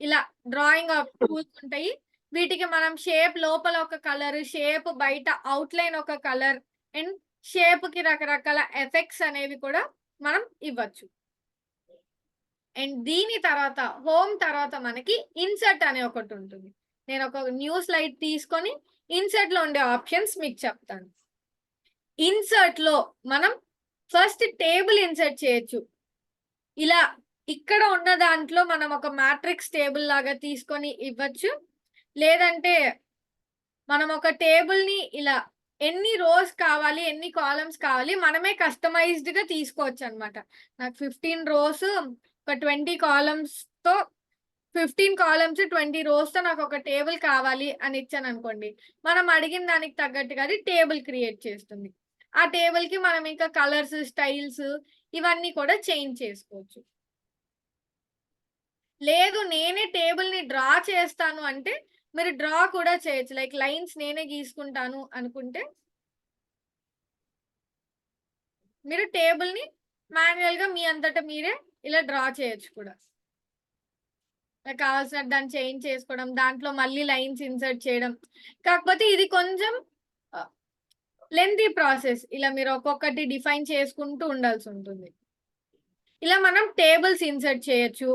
ఇలా డ్రాయింగ్ టూల్స్ ఉంటాయి. వీటికి మనం షేప్ లోపల ఒక కలర్, షేప్ బయట అవుట్లైన్ ఒక కలర్, అండ్ షేప్ కి రకరకాల ఎఫెక్ట్స్ అనేవి కూడా మనం ఇవ్వచ్చు. అండ్ దీని తర్వాత హోమ్ తర్వాత మనకి ఇన్సర్ట్ అనే ఒకటి ఉంటుంది. నేను ఒక న్యూ స్లైడ్ తీసుకొని ఇన్సర్ట్ లో ఉండే ఆప్షన్స్ మీకు చెప్తాను. ఇన్సర్ట్ లో మనం ఫస్ట్ టేబుల్ ఇన్సర్ట్ చేయొచ్చు. ఇలా ఇక్కడ ఉన్న దాంట్లో మనం ఒక మ్యాట్రిక్స్ టేబుల్ లాగా తీసుకొని ఇవ్వచ్చు. లేదంటే మనం ఒక టేబుల్ ని ఇలా ఎన్ని రోస్ కావాలి, ఎన్ని కాలమ్స్ కావాలి మనమే కస్టమైజ్డ్ గా తీసుకోవచ్చు అనమాట. నాకు 15 రోస్ ఒక 20 కాలమ్స్ తో 15 కాలమ్స్ 20 రోస్ తో నాకు ఒక టేబుల్ కావాలి అని ఇచ్చాను అనుకోండి, మనం అడిగిన దానికి తగ్గట్టుగా అది టేబుల్ క్రియేట్ చేస్తుంది. ఆ టేబుల్ కి మనం ఇంకా కలర్స్, స్టైల్స్ ఇవన్నీ కూడా చేంజ్ చేసుకోవచ్చు. లేదు నేనే టేబుల్ ని డ్రా చేస్తాను అంటే మీరు డ్రా కూడా చేయొచ్చు. లైక్ లైన్స్ నేనే గీసుకుంటాను అనుకుంటే మీరు టేబుల్ ని మాన్యువల్ గా మీ అంతటా మీరే ఇలా డ్రా చేయొచ్చు కూడా. కావాల్సిన దాన్ని చేంజ్ చేసుకోవడం, దాంట్లో మళ్ళీ లైన్స్ ఇన్సర్ట్ చేయడం. కాకపోతే ఇది కొంచెం లెంతీ ప్రాసెస్. ఇలా మీరు ఒక్కొక్కటి డిఫైన్ చేసుకుంటూ ఉండాల్సి ఉంటుంది. ఇలా మనం టేబుల్స్ ఇన్సర్ట్ చేయొచ్చు.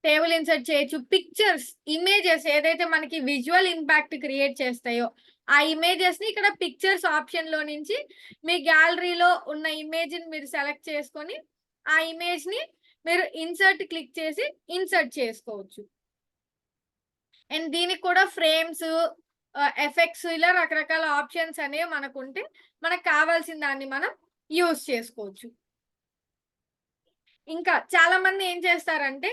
టేబుల్ ఇన్సర్ట్ చేయొచ్చు. పిక్చర్స్, ఇమేజెస్ ఏదైతే మనకి విజువల్ ఇంపాక్ట్ క్రియేట్ చేస్తాయో ఆ ఇమేజెస్ ని ఇక్కడ పిక్చర్స్ ఆప్షన్ లో నుంచి మీ గ్యాలరీలో ఉన్న ఇమేజ్ ని మీరు సెలెక్ట్ చేసుకొని ఆ ఇమేజ్ ని మీరు ఇన్సర్ట్ క్లిక్ చేసి ఇన్సర్ట్ చేసుకోవచ్చు. అండ్ దీనికి కూడా ఫ్రేమ్స్, ఎఫెక్ట్స్ ఇలా రకరకాల ఆప్షన్స్ అనేవి మనకు ఉంటే మనకు కావాల్సిన దాన్ని మనం యూజ్ చేసుకోవచ్చు. ఇంకా చాలా మంది ఏం చేస్తారంటే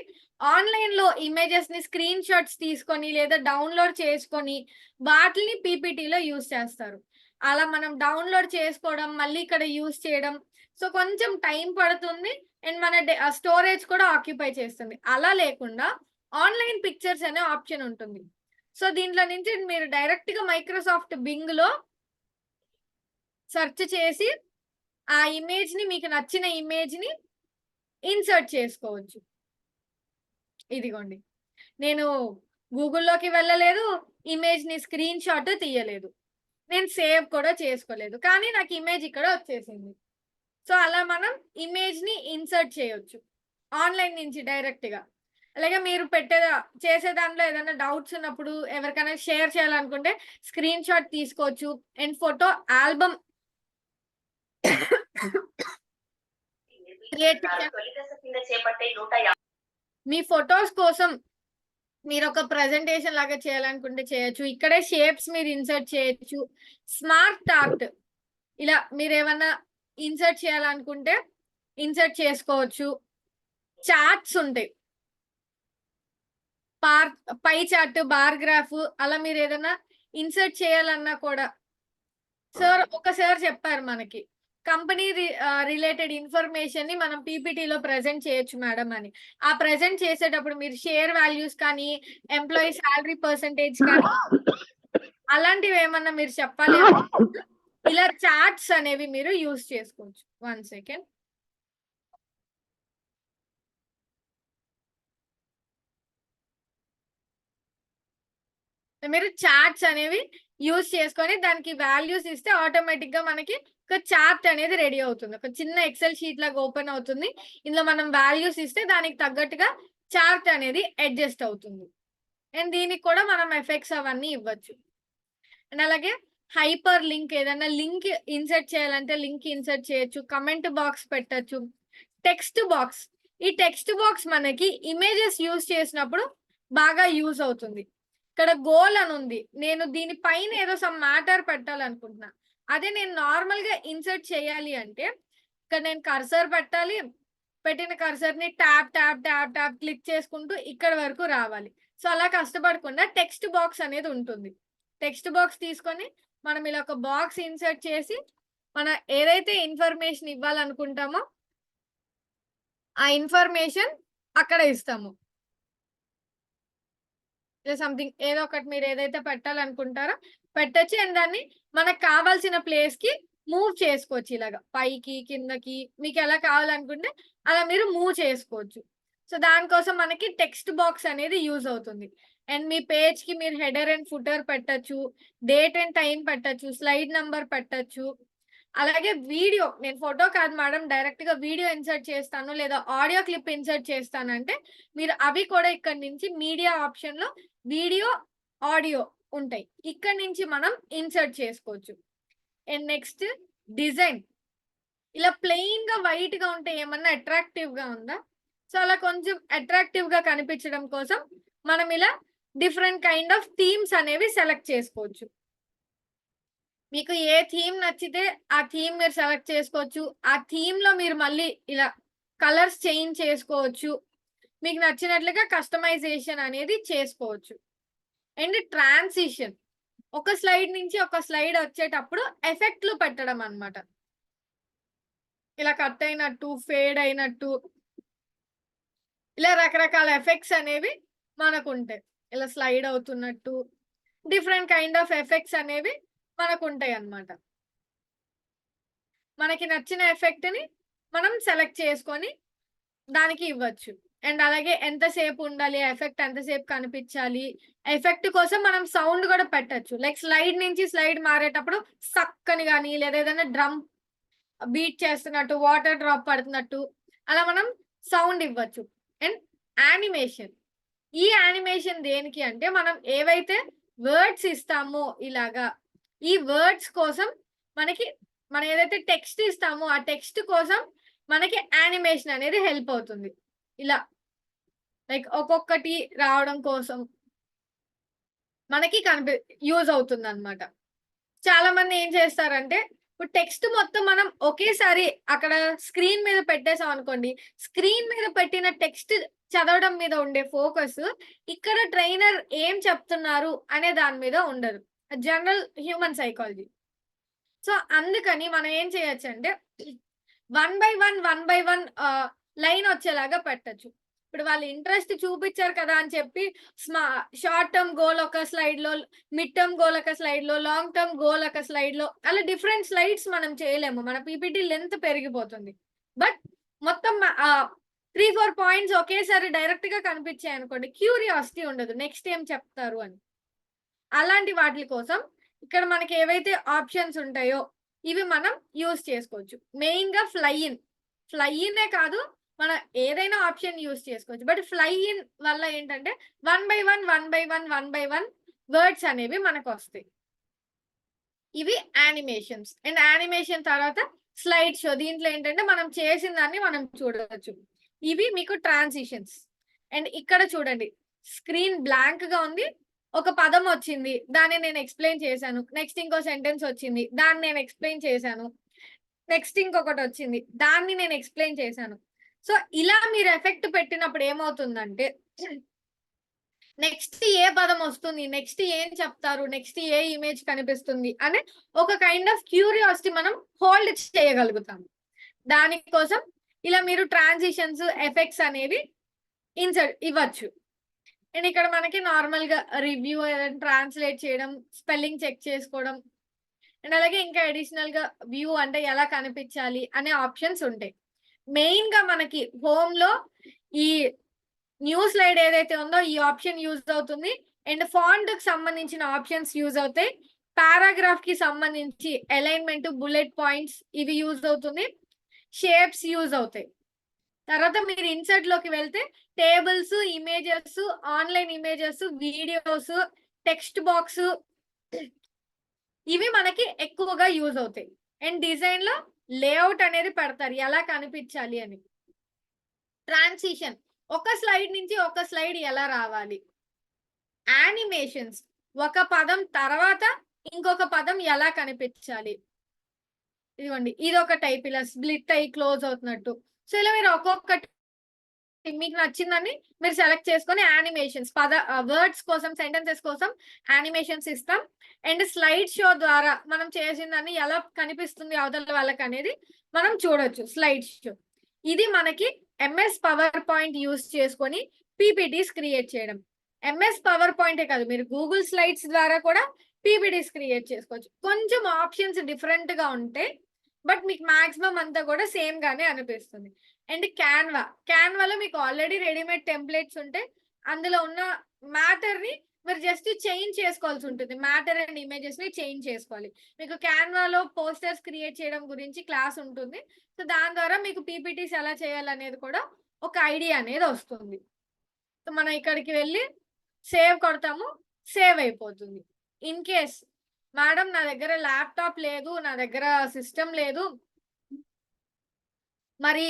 ఆన్లైన్ లో ఇమేజెస్ ని స్క్రీన్ షాట్స్ తీసుకొని లేదా డౌన్లోడ్ చేసుకొని వాటిని పీపీటీలో యూజ్ చేస్తారు. అలా మనం డౌన్లోడ్ చేసుకోవడం, మళ్ళీ ఇక్కడ యూజ్ చేయడం, సో కొంచెం టైం పడుతుంది అండ్ మన స్టోరేజ్ కూడా ఆక్యుపై చేస్తుంది. అలా లేకుండా ఆన్లైన్ పిక్చర్స్ అనే ఆప్షన్ ఉంటుంది. సో దీంట్లో నుంచి మీరు డైరెక్ట్ గా మైక్రోసాఫ్ట్ బింగ్ లో సెర్చ్ చేసి ఆ ఇమేజ్ ని, మీకు నచ్చిన ఇమేజ్ ని ఇన్సర్ట్ చేసుకోవచ్చు. ఇదిగోండి, నేను గూగుల్లోకి వెళ్ళలేదు, ఇమేజ్ ని స్క్రీన్ షాట్ తీయలేదు, నేను సేవ్ కూడా చేసుకోలేదు, కానీ నాకు ఇమేజ్ ఇక్కడ వచ్చేసింది. సో అలా మనం ఇమేజ్ ని ఇన్సర్ట్ చేయొచ్చు ఆన్లైన్ నుంచి డైరెక్ట్ గా. అలాగే మీరు చేసే దాంట్లో ఏదైనా డౌట్స్ ఉన్నప్పుడు ఎవరికైనా షేర్ చేయాలనుకుంటే స్క్రీన్ షాట్ తీసుకోవచ్చు. And photo album me photos కోసం మీరు ఒక ప్రెజెంటేషన్ లాగా చేయాలనుకుంటే చేయొచ్చు. ఇక్కడే షేప్స్ మీరు ఇన్సర్ట్ చేయొచ్చు. స్మార్ట్ ఆర్ట్ ఇలా మీరు ఏమన్నా ఇన్సర్ట్ చేయాలనుకుంటే ఇన్సర్ట్ చేసుకోవచ్చు. చార్ట్స్ ఉంటాయి, పై చార్ట్, బార్ గ్రాఫ్, అలా మీరు ఏదైనా ఇన్సర్ట్ చేయాలన్నా కూడా సార్ చెప్పారు మనకి కంపెనీ రిలేటెడ్ ఇన్ఫర్మేషన్ ని మనం పీపీటీలో ప్రెజెంట్ చేయొచ్చు మేడం అని. ఆ ప్రెజెంట్ చేసేటప్పుడు మీరు షేర్ వాల్యూస్ కానీ, ఎంప్లాయీ శాలరీ పర్సంటేజ్ కానీ అలాంటివి ఏమన్నా మీరు చెప్పాలి ఇలా చార్ట్స్ అనేవి మీరు యూజ్ చేసుకోవచ్చు. 1 సెకండ్. మీరు చార్ట్స్ అనేవి యూజ్ చేసుకొని దానికి వాల్యూస్ ఇస్తే ఆటోమేటిక్ గా మనకి ఒక చార్ట్ అనేది రెడీ అవుతుంది. ఒక చిన్న ఎక్సెల్ షీట్ లాగా ఓపెన్ అవుతుంది. ఇందులో మనం వాల్యూస్ ఇస్తే దానికి తగ్గట్టుగా చార్ట్ అనేది అడ్జస్ట్ అవుతుంది. అండ్ దీనికి కూడా మనం ఎఫెక్ట్స్ అవన్నీ ఇవ్వచ్చు. అండ్ అలాగే హైపర్ లింక్, ఏదైనా లింక్ ఇన్సర్ట్ చేయాలంటే లింక్ ఇన్సర్ట్ చేయొచ్చు. కమెంట్ బాక్స్ పెట్టచ్చు. టెక్స్ట్ బాక్స్, ఈ టెక్స్ట్ బాక్స్ మనకి ఇమేజెస్ యూజ్ చేసినప్పుడు బాగా యూజ్ అవుతుంది. ఇక్కడ గోల్ అని ఉంది, నేను దీనిపైన ఏదో సమ్ మ్యాటర్ పెట్టాలనుకుంటున్నా. అదే నేను నార్మల్ గా ఇన్సర్ట్ చేయాలి అంటే ఇక్కడ నేను కర్సర్ పెట్టాలి. పెట్టిన కర్సర్ ని tap tap tap tap click చేసుకుంటూ ఇక్కడ వరకు రావాలి. సో అలా కష్టపడకుండా టెక్స్ట్ బాక్స్ అనేది ఉంటుంది. టెక్స్ట్ బాక్స్ తీసుకొని మనం ఇలా ఒక బాక్స్ ఇన్సర్ట్ చేసి మనం ఏదైతే ఇన్ఫర్మేషన్ ఇవ్వాలనుకుంటామో ఆ ఇన్ఫర్మేషన్ అక్కడ ఇస్తాము. సంథింగ్ ఏదో ఒకటి మీరు ఏదైతే పెట్టాలనుకుంటారో పెట్టచ్చు. అండ్ దాన్ని మనకు కావాల్సిన ప్లేస్ కి మూవ్ చేసుకోవచ్చు. ఇలాగా పైకి, కిందకి, మీకు ఎలా కావాలనుకుంటే అలా మీరు మూవ్ చేసుకోవచ్చు. సో దానికోసం మనకి టెక్స్ట్ బాక్స్ అనేది యూజ్ అవుతుంది. అండ్ మీ పేజ్ కి మీరు హెడర్ అండ్ ఫుటర్ పెట్టచ్చు, డేట్ అండ్ టైం పెట్టచ్చు, స్లైడ్ నంబర్ పెట్టచ్చు. అలాగే వీడియో, నేను ఫోటో కాదు మేడం డైరెక్ట్ గా వీడియో ఇన్సర్ట్ చేస్తాను లేదా ఆడియో క్లిప్ ఇన్సర్ట్ చేస్తానంటే మీరు అవి కూడా ఇక్కడ నుంచి మీడియా ఆప్షన్ లో వీడియో, ఆడియో ఉంటాయి, ఇక్కడ నుంచి మనం ఇన్సర్ట్ చేసుకోవచ్చు. అండ్ నెక్స్ట్ డిజైన్, ఇలా ప్లెయిన్ గా వైట్ గా ఉంటే ఏమన్నా అట్రాక్టివ్ గా ఉందా? సో అలా కొంచెం అట్రాక్టివ్ గా కనిపించడం కోసం మనం ఇలా డిఫరెంట్ కైండ్ ఆఫ్ థీమ్స్ అనేవి సెలెక్ట్ చేసుకోవచ్చు. మీకు ఏ థీమ్ నచ్చితే ఆ థీమ్ మీరు సెలెక్ట్ చేసుకోవచ్చు. ఆ థీమ్ లో మీరు మళ్ళీ ఇలా కలర్స్ చేంజ్ చేసుకోవచ్చు. మీకు నచ్చినట్లుగా కస్టమైజేషన్ అనేది చేసుకోవచ్చు. అండ్ ట్రాన్సిషన్, ఒక స్లైడ్ నుంచి ఒక స్లైడ్ వచ్చేటప్పుడు ఎఫెక్ట్లు పెట్టడం అన్నమాట. ఇలా కట్ అయినట్టు, ఫేడ్ అయినట్టు, ఇలా రకరకాల ఎఫెక్ట్స్ అనేవి మనకు ఉంటాయి. ఇలా స్లైడ్ అవుతున్నట్టు డిఫరెంట్ కైండ్ ఆఫ్ ఎఫెక్ట్స్ అనేవి మనకు ఉంటాయి అన్నమాట. మనకి నచ్చిన ఎఫెక్ట్ ని మనం సెలెక్ట్ చేసుకొని దానికి ఇవ్వచ్చు. అండ్ అలాగే ఎంతసేపు ఉండాలి, ఎఫెక్ట్ ఎంతసేపు కనిపించాలి, ఎఫెక్ట్ కోసం మనం సౌండ్ కూడా పెట్టచ్చు. లైక్ స్లైడ్ నుంచి స్లైడ్ మారేటప్పుడు సక్కని కానీ లేదా ఏదైనా డ్రమ్ బీట్ చేస్తున్నట్టు, వాటర్ డ్రాప్ పడుతున్నట్టు అలా మనం సౌండ్ ఇవ్వచ్చు. అండ్ యానిమేషన్, ఈ యానిమేషన్ దేనికి అంటే మనం ఏవైతే వర్డ్స్ ఇస్తామో ఇలాగా, ఈ వర్డ్స్ కోసం మనం ఏదైతే టెక్స్ట్ ఇస్తామో ఆ టెక్స్ట్ కోసం మనకి యానిమేషన్ అనేది హెల్ప్ అవుతుంది. ఇలా లైక్ ఒక్కొక్కటి రావడం కోసం మనకి యూజ్ అవుతుంది అన్నమాట. చాలా మంది ఏం చేస్తారంటే ఇప్పుడు టెక్స్ట్ మొత్తం మనం ఒకేసారి అక్కడ స్క్రీన్ మీద పెట్టేసాం అనుకోండి, స్క్రీన్ మీద పెట్టిన టెక్స్ట్ చదవడం మీద ఉండే ఫోకస్ ఇక్కడ ట్రైనర్ ఏం చెప్తున్నారు అనే దాని మీద ఉండదు. General human psychology. సో అందుకని మనం ఏం చేయొచ్చు అంటే 1 by 1 లైన్ వచ్చేలాగా పెట్టచ్చు. ఇప్పుడు వాళ్ళు ఇంట్రెస్ట్ చూపించారు కదా అని చెప్పి షార్ట్ టర్మ్ గోల్ ఒక స్లైడ్ లో, మిడ్ టర్మ్ గోల్ ఒక స్లైడ్ లో, లాంగ్ టర్మ్ గోల్ ఒక స్లైడ్ లో, అలా డిఫరెంట్ స్లైడ్స్ మనం చేయలేము. మన పీపీటీ లెంత్ పెరిగిపోతుంది. బట్ మొత్తం 3-4 పాయింట్స్ ఒకేసారి డైరెక్ట్ గా కనిపించాయి అనుకోండి, క్యూరియాసిటీ ఉండదు నెక్స్ట్ ఏం చెప్తారు అని. అలాంటి వాటి కోసం ఇక్కడ మనకి ఏవైతే ఆప్షన్స్ ఉంటాయో ఇవి మనం యూజ్ చేసుకోవచ్చు. మెయిన్ గా ఫ్లై ఇన్ కాదు, మనం ఏదైనా ఆప్షన్ యూజ్ చేసుకోవచ్చు. బట్ ఫ్లై ఇన్ వల్ల ఏంటంటే 1 by 1 వర్డ్స్ అనేవి మనకు వస్తాయి. ఇవి యానిమేషన్స్. అండ్ యానిమేషన్ తర్వాత స్లైడ్ షో, దీంట్లో ఏంటంటే మనం చేసిన దాన్ని మనం చూడవచ్చు. ఇవి మీకు ట్రాన్సిషన్స్. అండ్ ఇక్కడ చూడండి, స్క్రీన్ బ్లాంక్ గా ఉంది, ఒక పదం వచ్చింది, దాన్ని నేను ఎక్స్ప్లెయిన్ చేశాను. నెక్స్ట్ ఇంకో సెంటెన్స్ వచ్చింది, దాన్ని నేను ఎక్స్ప్లెయిన్ చేశాను. నెక్స్ట్ ఇంకొకటి వచ్చింది, దాన్ని నేను ఎక్స్ప్లెయిన్ చేశాను. సో ఇలా మీరు ఎఫెక్ట్ పెట్టినప్పుడు ఏమవుతుందంటే నెక్స్ట్ ఏ పదం వస్తుంది, నెక్స్ట్ ఏం చెప్తారు, నెక్స్ట్ ఏ ఇమేజ్ కనిపిస్తుంది అనే ఒక కైండ్ ఆఫ్ క్యూరియాసిటీ మనం హోల్డ్ చేయగలుగుతాం. దానికోసం ఇలా మీరు ట్రాన్సిషన్స్, ఎఫెక్ట్స్ అనేవి ఇవ్వచ్చు. అండ్ ఇక్కడ మనకి నార్మల్ గా రివ్యూ, ట్రాన్స్లేట్ చేయడం, స్పెల్లింగ్ చెక్ చేసుకోవడం, అండ్ అలాగే ఇంకా అడిషనల్ గా వ్యూ అంటే ఎలా కనిపించాలి అనే ఆప్షన్స్ ఉంటాయి. మెయిన్ గా మనకి హోమ్ లో ఈ న్యూ స్లైడ్ ఏదైతే ఉందో ఈ ఆప్షన్ యూజ్ అవుతుంది. అండ్ ఫాంట్ కి సంబంధించిన ఆప్షన్స్ యూజ్ అవుతాయి. పారాగ్రాఫ్ కి సంబంధించి అలైన్మెంట్, బుల్లెట్ పాయింట్స్ ఇవి యూజ్ అవుతుంది. షేప్స్ యూజ్ అవుతాయి. తర్వాత మీరు ఇన్సర్ట్ లోకి వెళ్తే tables, images, online images, videos, text box ఇవి మనకి ఎక్కువగా యూజ్ అవుతాయి. అండ్ డిజైన్ లో లేఅవుట్ అనేది పెడతారు ఎలా కనిపించాలి అని. ట్రాన్సిషన్, ఒక స్లైడ్ నుంచి ఒక స్లైడ్ ఎలా రావాలి. యానిమేషన్స్, ఒక పదం తర్వాత ఇంకొక పదం ఎలా కనిపించాలి. ఇదిగోండి, ఇది ఒక టైప్, ఇలా స్ప్లిట్ అయ్యి క్లోజ్ అవుతున్నట్టు. సో ఇలా మీరు ఒక్కొక్కటి మీకు నచ్చిందని మీరు సెలెక్ట్ చేసుకొని యానిమేషన్స్, వర్డ్స్ కోసం, సెంటెన్సెస్ కోసం యానిమేషన్స్ ఇస్తాం. అండ్ స్లైడ్ షో ద్వారా మనం చేసిందని ఎలా కనిపిస్తుంది అవతల వాళ్ళకి అనేది మనం చూడొచ్చు. స్లైడ్ షో ఇది మనకి MS పవర్ పాయింట్ యూజ్ చేసుకొని పీపీటీస్ క్రియేట్ చేయడం. MS పవర్ పాయింటే కాదు, మీరు గూగుల్ స్లైడ్స్ ద్వారా కూడా పీపీటీస్ క్రియేట్ చేసుకోవచ్చు. కొంచెం ఆప్షన్స్ డిఫరెంట్ గా ఉంటే బట్ మీకు మాక్సిమం అంతా కూడా సేమ్ గానే అనిపిస్తుంది. అండ్ క్యాన్వాలో మీకు ఆల్రెడీ రెడీమేడ్ టెంప్లెట్స్ ఉంటే అందులో ఉన్న మ్యాటర్ ని మీరు జస్ట్ చేంజ్ చేసుకోవాల్సి ఉంటుంది. మ్యాటర్ అండ్ ఇమేజెస్ ని చేంజ్ చేసుకోవాలి. మీకు క్యాన్వాలో పోస్టర్స్ క్రియేట్ చేయడం గురించి క్లాస్ ఉంటుంది. సో దాని ద్వారా మీకు పీపీటీస్ ఎలా చేయాలనేది కూడా ఒక ఐడియా అనేది వస్తుంది. సో మనం ఇక్కడికి వెళ్ళి సేవ్ కొడతాము, సేవ్ అయిపోతుంది. ఇన్ కేస్ మేడం నా దగ్గర ల్యాప్టాప్ లేదు, నా దగ్గర సిస్టమ్ లేదు, మరి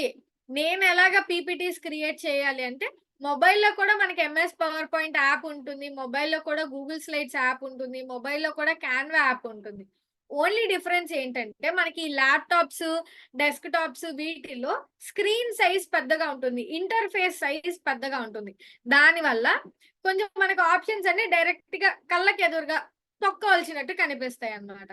నేను ఎలాగ పీపీటీస్ క్రియేట్ చేయాలి అంటే మొబైల్లో కూడా మనకి ఎంఎస్ పవర్ పాయింట్ యాప్ ఉంటుంది, మొబైల్లో కూడా గూగుల్ స్లైడ్స్ యాప్ ఉంటుంది, మొబైల్లో కూడా క్యాన్వా యాప్ ఉంటుంది. ఓన్లీ డిఫరెన్స్ ఏంటంటే మనకి ల్యాప్టాప్స్, డెస్క్ టాప్స్ వీటిల్లో స్క్రీన్ సైజ్ పెద్దగా ఉంటుంది, ఇంటర్ఫేస్ సైజ్ పెద్దగా ఉంటుంది. దానివల్ల కొంచెం మనకు ఆప్షన్స్ అన్ని డైరెక్ట్ గా కళ్ళకి ఎదురుగా తొక్కవలసినట్టు కనిపిస్తాయి అన్నమాట.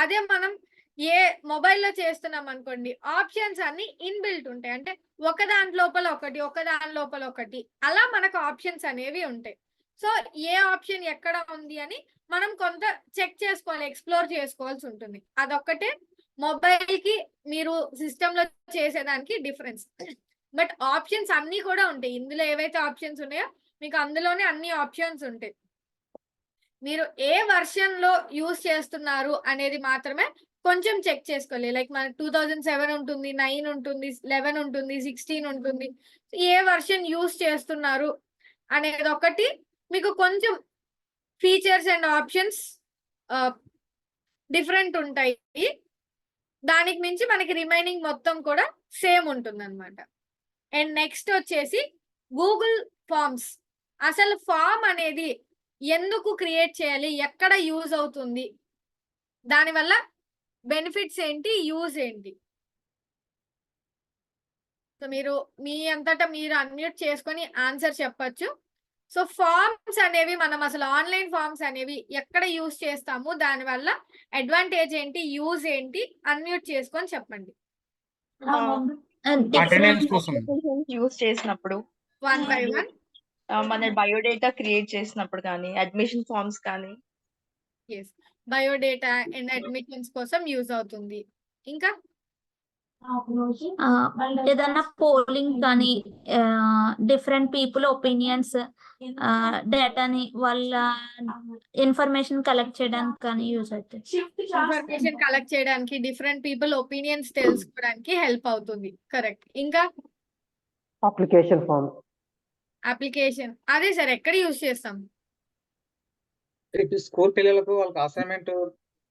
అదే మనం ఏ మొబైల్లో చేస్తున్నాం అనుకోండి, ఆప్షన్స్ అన్ని ఇన్బిల్ట్ ఉంటాయి. అంటే ఒక దాని లోపల ఒకటి, ఒక దాని లోపల ఒకటి, అలా మనకు ఆప్షన్స్ అనేవి ఉంటాయి. సో ఏ ఆప్షన్ ఎక్కడ ఉంది అని మనం కొంత చెక్ చేసుకోవాలి, ఎక్స్ప్లోర్ చేసుకోవాల్సి ఉంటుంది. అదొక్కటే మొబైల్ కి మీరు సిస్టమ్ లో చేసేదానికి డిఫరెన్స్. బట్ ఆప్షన్స్ అన్ని కూడా ఉంటాయి. ఇందులో ఏవైతే ఆప్షన్స్ ఉన్నాయో మీకు అందులోనే అన్ని ఆప్షన్స్ ఉంటాయి. మీరు ఏ వర్షన్ లో యూజ్ చేస్తున్నారు అనేది మాత్రమే కొంచెం చెక్ చేసుకోవాలి. లైక్ మన 2007 ఉంటుంది, 9 ఉంటుంది, 11 ఉంటుంది, 16 ఉంటుంది. ఏ వర్షన్ యూజ్ చేస్తున్నారు అనేది ఒకటి మీకు కొంచెం ఫీచర్స్ అండ్ ఆప్షన్స్ డిఫరెంట్ ఉంటాయి. దానికి మించి మనకి రిమైనింగ్ మొత్తం కూడా సేమ్ ఉంటుంది అనమాట. అండ్ నెక్స్ట్ వచ్చేసి గూగుల్ ఫార్మ్స్. అసలు ఫామ్ అనేది ఎందుకు క్రియేట్ చేయాలి, ఎక్కడ యూజ్ అవుతుంది, దానివల్ల బెనిఫిట్స్ ఏంటి, యూజ్ ఏంటి. సో మీరు మీ అంతటా మీరు అన్మ్యూట్ చేసుకొని ఆన్సర్ చెప్పచ్చు. సో ఫార్మ్స్ అనేవి మనం అసలు ఆన్లైన్ ఫార్మ్స్ అనేవి ఎక్కడ యూజ్ చేస్తాము, దానివల్ల అడ్వాంటేజ్ ఏంటి, యూజ్ ఏంటి, అన్మ్యూట్ చేసుకొని చెప్పండి. అటెండెన్స్ కోసం యూజ్ చేసినప్పుడు, వన్ బై వన్. మన బయోడేటా క్రియేట్ చేసినప్పుడు కానీ, అడ్మిషన్ ఫార్మ్స్ కానీ. ఎస్, బయోడేటా అండ్ అడ్మిషన్స్ కోసం యూజ్ అవుతుంది. ఇంకా ఏదన్నా పోలింగ్ కానీ డిఫరెంట్ పీపుల్ ఒపీనియన్స్ డేటాని వాళ్ళ ఇన్ఫర్మేషన్ కలెక్ట్ చేయడానికి కానీ యూజ్ అవుతుంది. ఇన్ఫర్మేషన్ కలెక్ట్ చేయడానికి, డిఫరెంట్ పీపుల్ ఒపీనియన్స్ తెలుసుకోవడానికి హెల్ప్ అవుతుంది. కరెక్ట్. ఇంకా అప్లికేషన్ ఫామ్. అప్లికేషన్ అదే సార్, ఎక్కడ యూజ్ చేస్తాం? ఇప్పుడు స్కూల్ పిల్లలకు వాళ్ళకి అసైన్మెంట్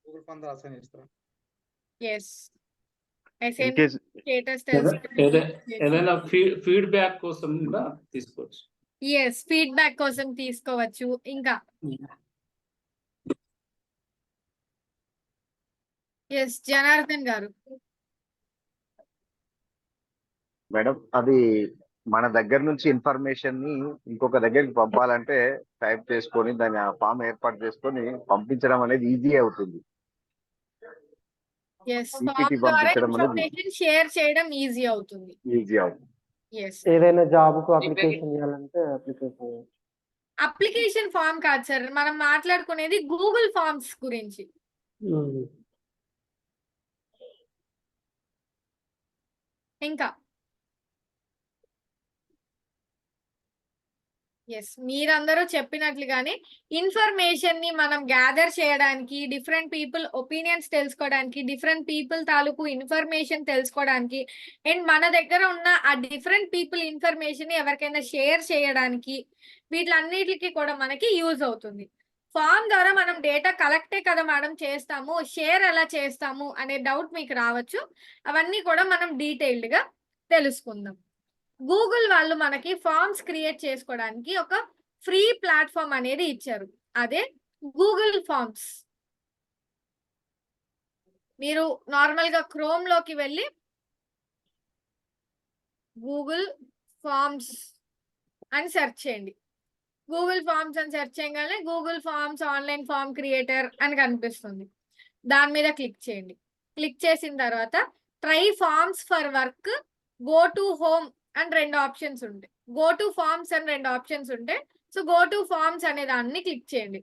గూగుల్ ఫామ్ ద్వారా అసైన్ చేస్తారు. ఎస్, ఇన్ కేస్ స్టేటస్ ఏదైనా ఫీడ్బ్యాక్ కోసం కూడా తీసుకోవచ్చు. ఎస్, ఫీడ్బ్యాక్ కోసం తీసుకోవచ్చు. ఇంకా ఎస్, జనార్దన్ గారు. మేడం, అది మన దగ్గర నుంచి ఇన్ఫర్మేషన్ ని ఇంకొక దగ్గరికి పంపాలంటే టైప్ చేసుకొని దాని ఆ ఫామ్ ఏర్పాటు చేసుకొని పంపించడం అనేది ఈజీ అవుతుంది. ఎస్, PPT ఫామ్ ద్వారా పంపించడం అనేది ఇన్ఫర్మేషన్ షేర్ చేయడం ఈజీ అవుతుంది. ఈజీ అవుతుంది. ఎస్, ఏదైనా జాబ్ కు అప్లికేషన్ చేయాలంటే అప్లికేషన్ ఫామ్ కాదు సార్, మనం మాట్లాడుకునేది గూగుల్ ఫార్మ్స్ గురించి. ఇంకా ఎస్, మీరందరూ చెప్పినట్లుగానే ఇన్ఫర్మేషన్ ని మనం గ్యాదర్ చేయడానికి, డిఫరెంట్ పీపుల్ ఒపీనియన్స్ తెలుసుకోవడానికి, డిఫరెంట్ పీపుల్ తాలూకు ఇన్ఫర్మేషన్ తెలుసుకోవడానికి, అండ్ మన దగ్గర ఉన్న ఆ డిఫరెంట్ పీపుల్ ఇన్ఫర్మేషన్ ఎవరికైనా షేర్ చేయడానికి, వీటిలన్నిటికీ కూడా మనకి యూజ్ అవుతుంది. ఫామ్ ద్వారా మనం డేటా కలెక్టే కదా మేడం చేస్తాము, షేర్ ఎలా చేస్తాము అనే డౌట్ మీకు రావచ్చు. అవన్నీ కూడా మనం డీటెయిల్డ్ గా తెలుసుకుందాం. గూగుల్ వాళ్ళు మనకి ఫార్మ్స్ క్రియేట్ చేసుకోవడానికి ఒక ఫ్రీ ప్లాట్ఫామ్ అనేది ఇచ్చారు, అదే గూగుల్ ఫార్మ్స్. మీరు నార్మల్ గా క్రోమ్ లోకి వెళ్ళి గూగుల్ ఫార్మ్స్ అని సెర్చ్ చేయండి. గూగుల్ ఫార్మ్స్ అని సెర్చ్ చేయగానే Google forms online form creator అని కనిపిస్తుంది. దాని మీద క్లిక్ చేయండి. క్లిక్ చేసిన తర్వాత try forms for work, go to home and 2 options ఉంటాయి. గో టు ఫార్మ్స్ అని 2 ఆప్షన్స్ ఉంటాయి. సో గో టు ఫార్మ్స్ అనే దాన్ని క్లిక్ చేయండి.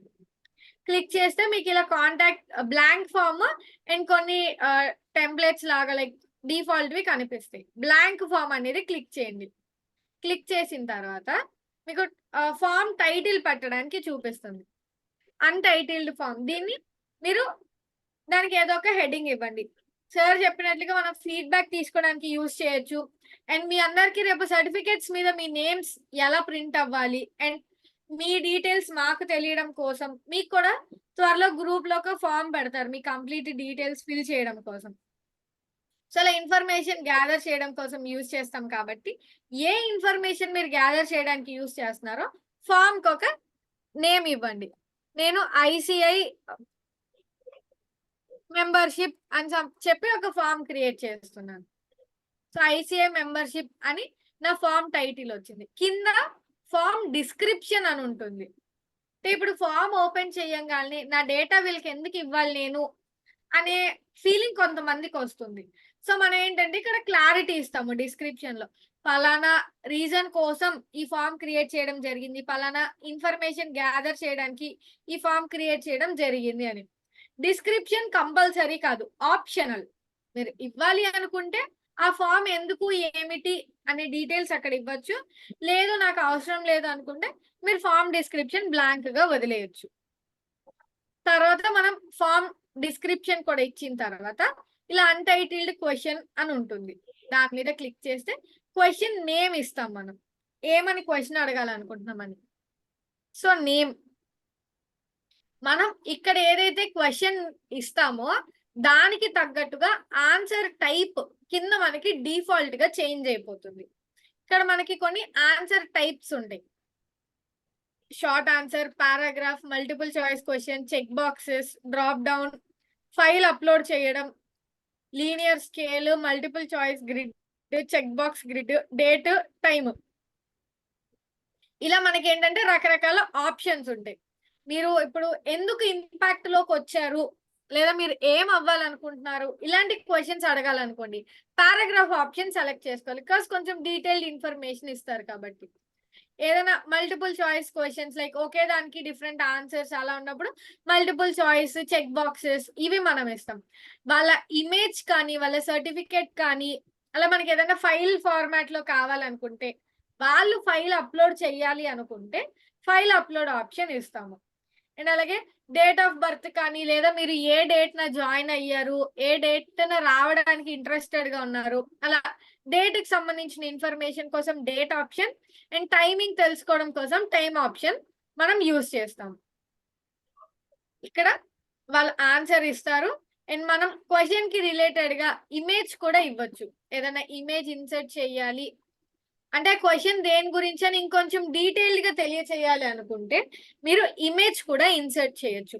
క్లిక్ చేస్తే మీకు ఇలా కాంటాక్ట్ బ్లాంక్ ఫామ్ అండ్ కొన్ని టెంప్లెట్స్ లాగా లైక్ డిఫాల్ట్వి కనిపిస్తాయి. బ్లాంక్ ఫామ్ అనేది క్లిక్ చేయండి. క్లిక్ చేసిన తర్వాత మీకు ఫామ్ టైటిల్ పెట్టడానికి చూపిస్తుంది. Untitled form. దీన్ని మీరు దానికి ఏదో ఒక హెడ్డింగ్ ఇవ్వండి. సార్ చెప్పినట్లుగా మనం ఫీడ్బ్యాక్ తీసుకోవడానికి యూజ్ చేయొచ్చు. అండ్ మీ అందరికి రేపు సర్టిఫికేట్స్ మీద మీ నేమ్స్ ఎలా ప్రింట్ అవ్వాలి అండ్ మీ డీటెయిల్స్ మాకు తెలియడం కోసం మీకు కూడా త్వరలో గ్రూప్ లో ఒక ఫామ్ పెడతారు మీ కంప్లీట్ డీటెయిల్స్ ఫిల్ చేయడం కోసం. సో అలా ఇన్ఫర్మేషన్ గ్యాదర్ చేయడం కోసం యూజ్ చేస్తాం కాబట్టి ఏ ఇన్ఫర్మేషన్ మీరు గ్యాదర్ చేయడానికి యూజ్ చేస్తున్నారో ఫామ్ కి ఒక నేమ్ ఇవ్వండి. నేను ICI మెంబర్షిప్ అని చెప్పి ఒక ఫామ్ క్రియేట్ చేస్తున్నాను. సో ICI మెంబర్షిప్ అని నా ఫామ్ టైటిల్ వచ్చింది. కింద ఫామ్ డిస్క్రిప్షన్ అని ఉంటుంది. ఇప్పుడు ఫామ్ ఓపెన్ చేయంగానే నా డేటా వీళ్ళకి ఎందుకు ఇవ్వాలి నేను అనే ఫీలింగ్ కొంతమందికి వస్తుంది. సో మనం ఏంటంటే ఇక్కడ క్లారిటీ ఇస్తాము డిస్క్రిప్షన్ లో, పలానా రీజన్ కోసం ఈ ఫామ్ క్రియేట్ చేయడం జరిగింది, పలానా ఇన్ఫర్మేషన్ గ్యాదర్ చేయడానికి ఈ ఫామ్ క్రియేట్ చేయడం జరిగింది అని. డిస్క్రిప్షన్ కంపల్సరీ కాదు, ఆప్షనల్. మీరు ఇవ్వాలి అనుకుంటే ఆ ఫామ్ ఎందుకు ఏమిటి అనే డీటెయిల్స్ అక్కడ ఇవ్వచ్చు. లేదు నాకు అవసరం లేదు అనుకుంటే మీరు ఫామ్ డిస్క్రిప్షన్ బ్లాంక్ గా వదిలేయచ్చు. తర్వాత మనం ఫామ్ డిస్క్రిప్షన్ కూడా ఇచ్చిన తర్వాత ఇలా అన్టైటిల్డ్ క్వశ్చన్ అని ఉంటుంది. దాని మీద క్లిక్ చేస్తే క్వశ్చన్ నేమ్ ఇస్తాం. మనం ఏమని క్వశ్చన్ అడగాలనుకుంటున్నామని. సో నేమ్ మనం ఇక్కడ ఏదైతే క్వశ్చన్ ఇస్తామో దానికి తగ్గట్టుగా ఆన్సర్ టైప్ కింద మనకి డిఫాల్ట్ గా చేంజ్ అయిపోతుంది. ఇక్కడ మనకి కొన్ని ఆన్సర్ టైప్స్ ఉంటాయి. Short answer, paragraph, multiple choice question, check boxes, drop down, file upload చేయడం, linear scale, multiple choice grid, check box grid, date, time. ఇలా మనకి ఏంటంటే రకరకాల ఆప్షన్స్ ఉంటాయి. మీరు ఇప్పుడు ఎందుకు ఇంపాక్ట్ లోకి వచ్చారు లేదా మీరు ఏం అవ్వాలనుకుంటున్నారు ఇలాంటి క్వశ్చన్స్ అడగాలనుకోండి పారాగ్రాఫ్ ఆప్షన్ సెలెక్ట్ చేసుకోవాలి. బికాస్ కొంచెం డీటెయిల్డ్ ఇన్ఫర్మేషన్ ఇస్తారు కాబట్టి. ఏదైనా మల్టిపుల్ చాయిస్ క్వశ్చన్స్ లైక్ ఒకే దానికి డిఫరెంట్ ఆన్సర్స్ అలా ఉన్నప్పుడు మల్టిపుల్ చాయిస్, చెక్ బాక్సెస్ ఇవి మనం ఇస్తాం. వాళ్ళ ఇమేజ్ కానీ వాళ్ళ సర్టిఫికేట్ కానీ అలా మనకి ఏదైనా ఫైల్ ఫార్మాట్ లో కావాలనుకుంటే వాళ్ళు ఫైల్ అప్లోడ్ చేయాలి అనుకుంటే ఫైల్ అప్లోడ్ ఆప్షన్ ఇస్తాము. అండ్ అలాగే డేట్ ఆఫ్ బర్త్ కానీ లేదా మీరు ఏ డేట్ న జాయిన్ అయ్యారు, ఏ డేట్ న రావడానికి ఇంట్రెస్టెడ్ గా ఉన్నారు, అలా డేట్ కి సంబంధించిన ఇన్ఫర్మేషన్ కోసం డేట్ ఆప్షన్ అండ్ టైమింగ్ తెలుసుకోవడం కోసం టైం ఆప్షన్ మనం యూజ్ చేస్తాం. ఇక్కడ వాళ్ళు ఆన్సర్ ఇస్తారు అండ్ మనం క్వశ్చన్ కి రిలేటెడ్ గా ఇమేజ్ కూడా ఇవ్వచ్చు. ఏదైనా ఇమేజ్ ఇన్సర్ట్ చేయాలి అంటే క్వశ్చన్ దేని గురించి అని ఇంకొంచెం డీటెయిల్డ్ గా తెలియచేయాలి అనుకుంటే మీరు ఇమేజ్ కూడా ఇన్సర్ట్ చేయొచ్చు.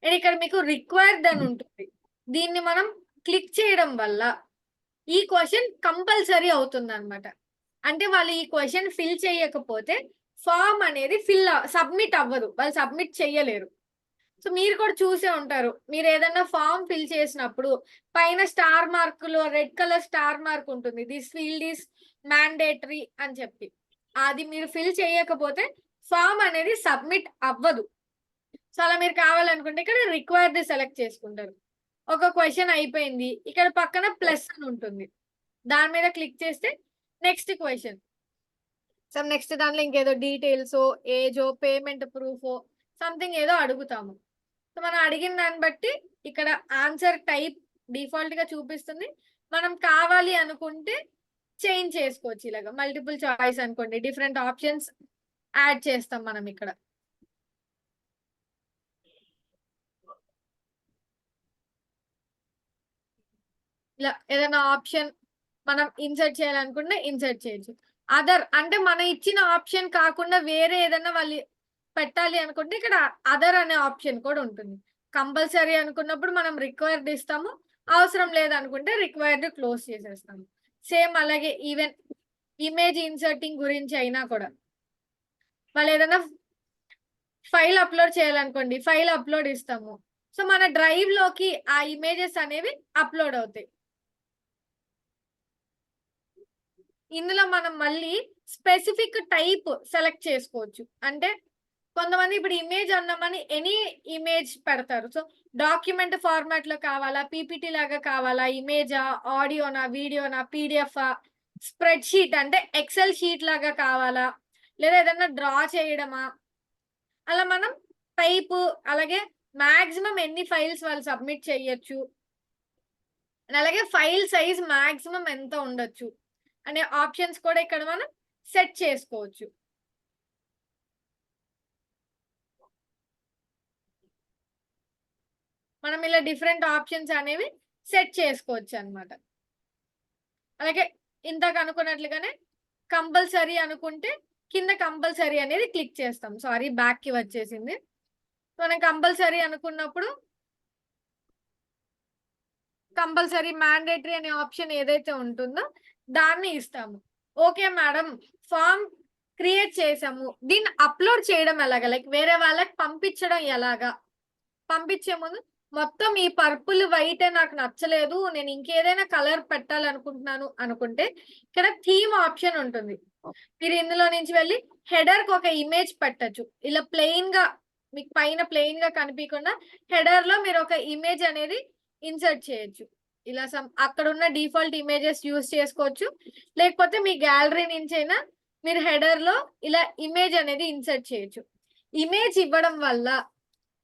అండ్ ఇక్కడ మీకు రిక్వైర్డ్ అని ఉంటుంది. దీన్ని మనం క్లిక్ చేయడం వల్ల ఈ క్వశ్చన్ కంపల్సరీ అవుతుంది అనమాట. అంటే వాళ్ళు ఈ క్వశ్చన్ ఫిల్ చేయకపోతే ఫామ్ అనేది సబ్మిట్ అవ్వదు, వాళ్ళు సబ్మిట్ చేయలేరు. సో మీరు కూడా చూసే ఉంటారు, మీరు ఏదైనా ఫామ్ ఫిల్ చేసినప్పుడు పైన స్టార్ మార్కులో రెడ్ కలర్ స్టార్ మార్క్ ఉంటుంది, దిస్ ఫీల్డ్ ఈస్ మ్యాండేటరీ అని చెప్పి. అది మీరు ఫిల్ చేయకపోతే ఫామ్ అనేది సబ్మిట్ అవ్వదు. సో అలా మీరు కావాలనుకుంటే ఇక్కడ రిక్వైర్డ్ సెలెక్ట్ చేసుకుంటారు. ఒక క్వశ్చన్ అయిపోయింది, ఇక్కడ పక్కన ప్లస్ అని ఉంటుంది, దాని మీద క్లిక్ చేస్తే నెక్స్ట్ క్వశ్చన్. సో నెక్స్ట్ దాంట్లో ఇంకేదో డీటెయిల్స్, ఏజో, పేమెంట్ ప్రూఫ్ సంథింగ్ ఏదో అడుగుతాము. సో మనం అడిగిన దాన్ని బట్టి ఇక్కడ ఆన్సర్ టైప్ డిఫాల్ట్ గా చూపిస్తుంది. మనం కావాలి అనుకుంటే చేంజ్ చేసుకోవచ్చు. ఇలాగా మల్టిపుల్ చాయిస్ అనుకోండి, డిఫరెంట్ ఆప్షన్స్ యాడ్ చేస్తాం మనం ఇక్కడ. ఇలా ఏదైనా ఆప్షన్ మనం ఇన్సర్ట్ చేయాలనుకుంటే ఇన్సర్ట్ చేయొచ్చు. అదర్ అంటే మనం ఇచ్చిన ఆప్షన్ కాకుండా వేరే ఏదైనా వాళ్ళు పెట్టాలి అనుకుంటే ఇక్కడ అదర్ అనే ఆప్షన్ కూడా ఉంటుంది. కంపల్సరీ అనుకున్నప్పుడు మనం రిక్వైర్డ్ ఇస్తాము, అవసరం లేదనుకుంటే రిక్వైర్డ్ క్లోజ్ చేసేస్తాము. సేమ్ అలాగే ఈవెన్ ఇమేజ్ ఇన్సర్టింగ్ గురించి అయినా కూడా వాళ్ళు ఏదైనా ఫైల్ అప్లోడ్ చేయాలనుకోండి ఫైల్ అప్లోడ్ ఇస్తాము. సో మన డ్రైవ్ లోకి ఆ ఇమేజెస్ అనేవి అప్లోడ్ అవుతాయి. ఇందులో మనం మళ్ళీ స్పెసిఫిక్ టైప్ సెలెక్ట్ చేసుకోవచ్చు. అంటే కొంతమంది ఇప్పుడు ఇమేజ్ అన్నామని ఎనీ ఇమేజ్ పెడతారు. సో డాక్యుమెంట్ ఫార్మాట్ లో కావాలా, పీపీటీ లాగా కావాలా, ఇమేజా, ఆడియోనా, వీడియోనా, పీడిఎఫ్, స్ప్రెడ్ షీట్ అంటే ఎక్సెల్ షీట్ లాగా కావాలా, లేదా ఏదన్నా డ్రా చేయడమా, అలా మనం టైప్, అలాగే మాక్సిమం ఎన్ని ఫైల్స్ వాళ్ళు సబ్మిట్ చేయొచ్చు, అలాగే ఫైల్ సైజ్ మాక్సిమం ఎంత ఉండొచ్చు అనే ఆప్షన్స్ కూడా ఇక్కడ మనం సెట్ చేసుకోవచ్చు. మనం ఇలా డిఫరెంట్ ఆప్షన్స్ అనేవి సెట్ చేసుకోవచ్చు అన్నమాట. అలాగే ఇందాక అనుకున్నట్లుగానే కంపల్సరీ అనుకుంటే కింద కంపల్సరీ అనేది క్లిక్ చేస్తాం. సారీ, బ్యాక్ కి వచ్చేసింది. మనం కంపల్సరీ అనుకున్నప్పుడు కంపల్సరీ మ్యాండేటరీ అనే ఆప్షన్ ఏదైతే ఉంటుందో దాన్ని ఇస్తాము. ఓకే మేడం, ఫామ్ క్రియేట్ చేసాము, దీన్ని అప్లోడ్ చేయడం ఎలాగా, లైక్ వేరే వాళ్ళకి పంపించడం ఎలాగా, పంపించే ముందు మొత్తం ఈ పర్పుల్ వైట్ నాకు నచ్చలేదు, నేను ఇంకేదైనా కలర్ పెట్టాలనుకుంటున్నాను అనుకుంటే ఇక్కడ థీమ్ ఆప్షన్ ఉంటుంది. మీరు ఇందులో నుంచి వెళ్ళి హెడర్ కి ఒక ఇమేజ్ పెట్టచ్చు. ఇలా ప్లెయిన్ గా మీకు పైన ప్లెయిన్ గా కనిపించకుండా హెడర్ లో మీరు ఒక ఇమేజ్ అనేది ఇన్సర్ట్ చేయొచ్చు. ఇలా అక్కడ ఉన్న డిఫాల్ట్ ఇమేజెస్ యూజ్ చేసుకోవచ్చు, లేకపోతే మీ గ్యాలరీ నుంచి అయినా మీరు హెడర్ లో ఇలా ఇమేజ్ అనేది ఇన్సర్ట్ చేయొచ్చు. ఇమేజ్ ఇవ్వడం వల్ల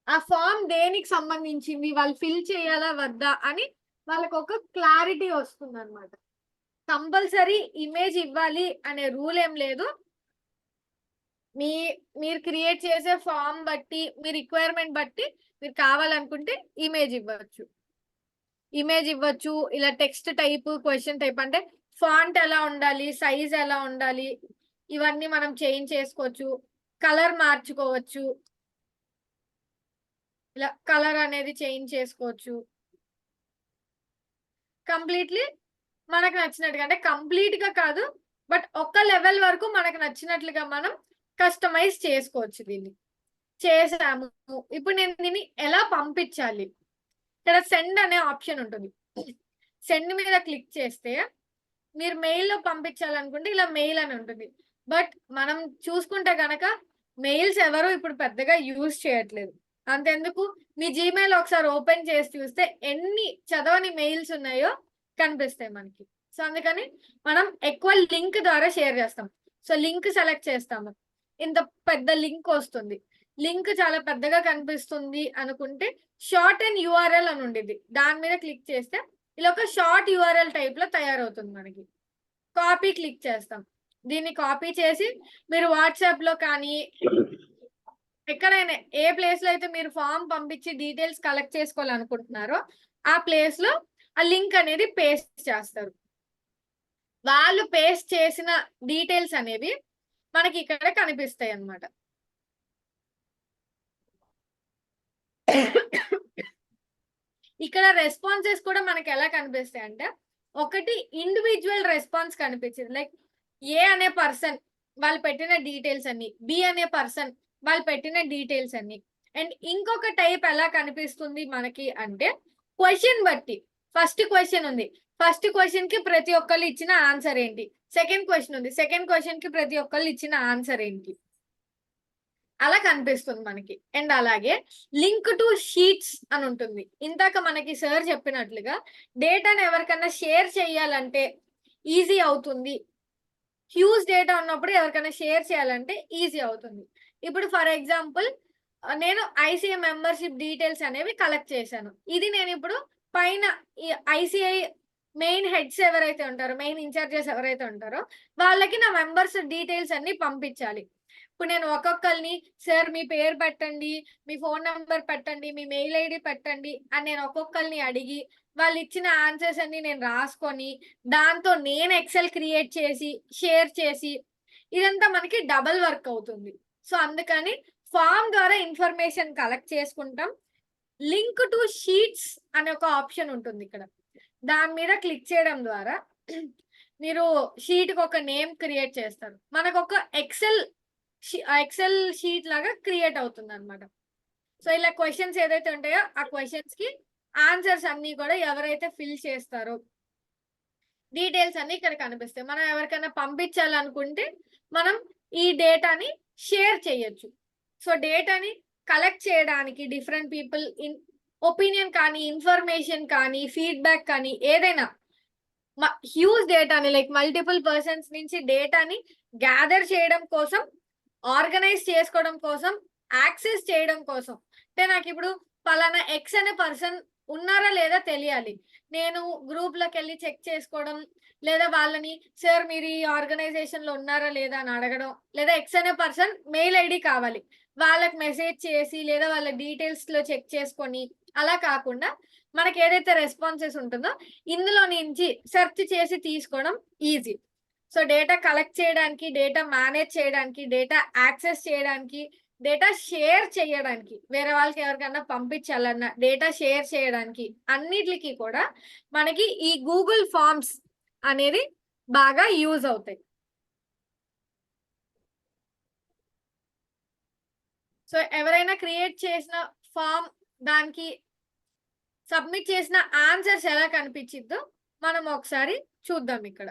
ఆ ఫామ్ దేనికి సంబంధించింది, వాళ్ళు ఫిల్ చేయాలా వద్దా అని వాళ్ళకి ఒక క్లారిటీ వస్తుంది అనమాట. కంపల్సరీ ఇమేజ్ ఇవ్వాలి అనే రూల్ ఏం లేదు. మీరు క్రియేట్ చేసే ఫామ్ బట్టి, మీ రిక్వైర్మెంట్ బట్టి మీరు కావాలనుకుంటే ఇమేజ్ ఇవ్వచ్చు. ఇలా టెక్స్ట్ టైప్, క్వశ్చన్ టైప్ అంటే ఫాంట్ ఎలా ఉండాలి, సైజ్ ఎలా ఉండాలి, ఇవన్నీ మనం చేంజ్ చేసుకోవచ్చు. కలర్ మార్చుకోవచ్చు, ఇలా కలర్ అనేది చేంజ్ చేసుకోవచ్చు. కంప్లీట్లీ మనకు నచ్చినట్టుగా, అంటే కంప్లీట్ గా కాదు బట్ ఒక లెవెల్ వరకు మనకు నచ్చినట్లుగా మనం కస్టమైజ్ చేసుకోవచ్చు. దీన్ని చేసాము. ఇప్పుడు నేను దీన్ని ఎలా పంపించాలి, ఇక్కడ సెండ్ అనే ఆప్షన్ ఉంటుంది. సెండ్ మీద క్లిక్ చేస్తే మీరు మెయిల్ లో పంపించాలనుకుంటే ఇలా మెయిల్ అని ఉంటుంది. బట్ మనం చూసుకుంటే గనక మెయిల్స్ ఎవరు ఇప్పుడు పెద్దగా యూజ్ చేయట్లేదు. అంతెందుకు, మీ జీమెయిల్ ఒకసారి ఓపెన్ చేసి చూస్తే ఎన్ని చదవని మెయిల్స్ ఉన్నాయో కనిపిస్తాయి మనకి. సో అందుకని మనం ఎక్కువ లింక్ ద్వారా షేర్ చేస్తాం. సో లింక్ సెలెక్ట్ చేస్తాము, ఇంత పెద్ద లింక్ వస్తుంది. లింక్ చాలా పెద్దగా కనిపిస్తుంది అనుకుంటే షార్ట్ అండ్ యూఆర్ఎల్ అని ఉండేది, దాని మీద క్లిక్ చేస్తే ఇలా ఒక షార్ట్ యూఆర్ఎల్ టైప్ లో తయారవుతుంది మనకి. కాపీ క్లిక్ చేస్తాం, దీన్ని కాపీ చేసి మీరు వాట్సాప్ లో కానీ ఎక్కడైనా ఏ ప్లేస్ లో అయితే మీరు ఫామ్ పంపించి డీటెయిల్స్ కలెక్ట్ చేసుకోవాలనుకుంటున్నారో ఆ ప్లేస్ లో ఆ లింక్ అనేది పేస్ట్ చేస్తారు. వాళ్ళు పేస్ట్ చేసిన డీటెయిల్స్ అనేవి మనకి ఇక్కడ కనిపిస్తాయి అన్నమాట. ఇక్కడ రెస్పాన్సెస్ కూడా మనకి ఎలా కనిపిస్తాయి అంటే, ఒకటి ఇండివిజువల్ రెస్పాన్స్ కనిపించింది, లైక్ ఏ అనే పర్సన్ వాళ్ళు పెట్టిన డీటెయిల్స్ అన్ని, బి అనే పర్సన్ వాళ్ళు పెట్టిన డీటెయిల్స్ అన్ని. అండ్ ఇంకొక టైప్ ఎలా కనిపిస్తుంది మనకి అంటే, క్వశ్చన్ బట్టి. ఫస్ట్ క్వశ్చన్ ఉంది, ఫస్ట్ క్వశ్చన్ కి ప్రతి ఒక్కళ్ళు ఇచ్చిన ఆన్సర్ ఏంటి, సెకండ్ క్వశ్చన్ ఉంది, సెకండ్ క్వశ్చన్ కి ప్రతి ఒక్కళ్ళు ఇచ్చిన ఆన్సర్ ఏంటి, అలా కనిపిస్తుంది మనకి. అండ్ అలాగే లింక్ టు షీట్స్ అని ఉంటుంది. ఇందాక మనకి సార్ చెప్పినట్లుగా డేటాను ఎవరికన్నా షేర్ చేయాలంటే ఈజీ అవుతుంది. హ్యూజ్ డేటా ఉన్నప్పుడు ఎవరికైనా షేర్ చేయాలంటే ఈజీ అవుతుంది. ఇప్పుడు ఫర్ ఎగ్జాంపుల్ నేను ఐసిఐ మెంబర్షిప్ డీటెయిల్స్ అనేవి కలెక్ట్ చేశాను. ఇది నేను ఇప్పుడు పైన ఐసిఐ మెయిన్ హెడ్స్ ఎవరైతే ఉంటారో, మెయిన్ ఇన్ఛార్జెస్ ఎవరైతే ఉంటారో వాళ్ళకి నా మెంబర్స్ డీటెయిల్స్ అన్ని పంపించాలి. ఇప్పుడు నేను ఒక్కొక్కరిని సార్ మీ పేరు పెట్టండి, మీ ఫోన్ నెంబర్ పెట్టండి, మీ మెయిల్ ఐడి పెట్టండి అని నేను ఒక్కొక్కరిని అడిగి వాళ్ళు ఇచ్చిన ఆన్సర్స్ అన్ని నేను రాసుకొని దాంతో నేను ఎక్సెల్ క్రియేట్ చేసి షేర్ చేసి ఇదంతా మనకి డబల్ వర్క్ అవుతుంది. సో అందుకని ఫామ్ ద్వారా ఇన్ఫర్మేషన్ కలెక్ట్ చేసుకుంటాం. లింక్ టు షీట్స్ అనే ఒక ఆప్షన్ ఉంటుంది ఇక్కడ, దాని మీద క్లిక్ చేయడం ద్వారా మీరు షీట్ కి ఒక నేమ్ క్రియేట్ చేస్తారు. మనకు ఒక ఎక్సెల్ షీట్ లాగా క్రియేట్ అవుతుంది అనమాట. సో ఇలా క్వశ్చన్స్ ఏదైతే ఉంటాయో ఆ క్వశ్చన్స్ కి ఆన్సర్స్ అన్ని కూడా ఎవరైతే ఫిల్ చేస్తారో డీటెయిల్స్ అన్ని ఇక్కడ కనిపిస్తాయి. మనం ఎవరికైనా పంపించాలనుకుంటే మనం ఈ డేటాని షేర్ చేయొచ్చు. సో డేటాని కలెక్ట్ చేయడానికి డిఫరెంట్ పీపుల్ ఒపీనియన్ కానీ ఇన్ఫర్మేషన్ కానీ ఫీడ్బ్యాక్ కానీ ఏదైనా హ్యూజ్ డేటాని లైక్ మల్టిపుల్ పర్సన్స్ నుంచి డేటాని గ్యాదర్ చేయడం కోసం, ఆర్గనైజ్ చేసుకోవడం కోసం, యాక్సెస్ చేయడం కోసం. అంటే నాకు ఇప్పుడు పలానా ఎక్స్ అనే పర్సన్ ఉన్నారా లేదా తెలియాలి. నేను గ్రూప్ లోకి వెళ్ళి చెక్ చేసుకోవడం, లేదా వాళ్ళని సార్ మీరు ఈ ఆర్గనైజేషన్ లో ఉన్నారా లేదా అని అడగడం, లేదా ఎక్స్ అనే పర్సన్ మెయిల్ ఐడి కావాలి, వాళ్ళకి మెసేజ్ చేసి లేదా వాళ్ళ డీటెయిల్స్ లో చెక్ చేసుకొని, అలా కాకుండా మనకి ఏదైతే రెస్పాన్సెస్ ఉంటుందో ఇందులో నుంచి సెర్చ్ చేసి తీసుకోవడం ఈజీ. సో డేటా కలెక్ట్ చేయడానికి, డేటా మేనేజ్ చేయడానికి, డేటా యాక్సెస్ చేయడానికి, డేటా షేర్ చేయడానికి, వేరే వాళ్ళకి ఎవరికైనా పంపించాలన్నా డేటా షేర్ చేయడానికి, అన్నిటికి కూడా మనకి ఈ గూగుల్ ఫార్మ్స్ అనేది బాగా యూజ్ అవుతాయి. సో ఎవరైనా క్రియేట్ చేసిన ఫామ్ దానికి సబ్మిట్ చేసిన ఆన్సర్స్ ఎలా కనిపించిద్దో మనం ఒకసారి చూద్దాం. ఇక్కడ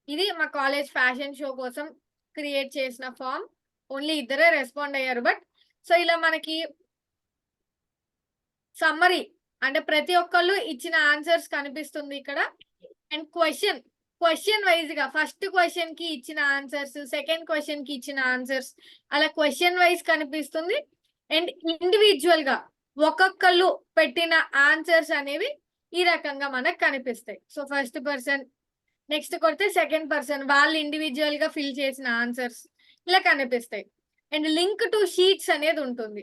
ఇది మా కాలేజ్ ఫ్యాషన్ షో కోసం క్రియేట్ చేసిన ఫామ్. ఓన్లీ ఇద్దరే రెస్పాండ్ అయ్యారు. బట్ సో ఇలా మనకి సమ్మరీ అంటే ప్రతి ఒక్కళ్ళు ఇచ్చిన ఆన్సర్స్ కనిపిస్తుంది ఇక్కడ. అండ్ క్వశ్చన్ వైజ్ గా ఫస్ట్ క్వశ్చన్ కి ఇచ్చిన ఆన్సర్స్, సెకండ్ క్వశ్చన్ కి ఇచ్చిన ఆన్సర్స్, అలా క్వశ్చన్ వైజ్ కనిపిస్తుంది. అండ్ ఇండివిజువల్ గా ఒక్కొక్కళ్ళు పెట్టిన ఆన్సర్స్ అనేవి ఈ రకంగా మనకు కనిపిస్తాయి. సో ఫస్ట్ పర్సన్, నెక్స్ట్ కొడితే సెకండ్ పర్సన్ వాళ్ళు ఇండివిజువల్ గా ఫిల్ చేసిన ఆన్సర్స్ ఇలా కనిపిస్తాయి. అండ్ లింక్ టు షీట్స్ అనేది ఉంటుంది.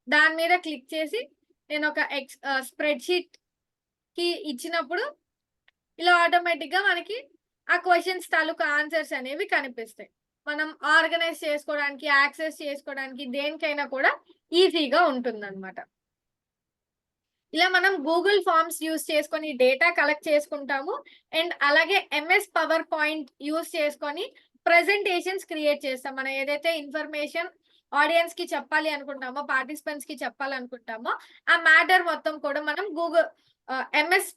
దాని మీద క్లిక్ చేసి నేను ఒక స్ప్రెడ్ షీట్ కి ఇచ్చినప్పుడు ఇలా ఆటోమేటిక్ గా మనకి ఆ క్వశ్చన్స్ తాలూకు ఆన్సర్స్ అనేవి కనిపిస్తాయి. మనం ఆర్గనైజ్ చేసుకోవడానికి, యాక్సెస్ చేసుకోవడానికి, దేనికైనా కూడా ఈజీగా ఉంటుంది అనమాట. ఇలా మనం గూగుల్ ఫార్మ్స్ యూస్ చేసుకొని డేటా కలెక్ట్ చేసుకుంటాము. అండ్ అలాగే MS పవర్ పాయింట్ యూస్ చేసుకొని ప్రెజెంటేషన్స్ క్రియేట్ చేస్తాం. మనం ఏదైతే ఇన్ఫర్మేషన్ ఆడియన్స్ కి చెప్పాలి అనుకుంటామో, పార్టిసిపెంట్స్ కి చెప్పాలనుకుంటామో ఆ మ్యాటర్ మొత్తం కూడా మనం గూగుల్ MS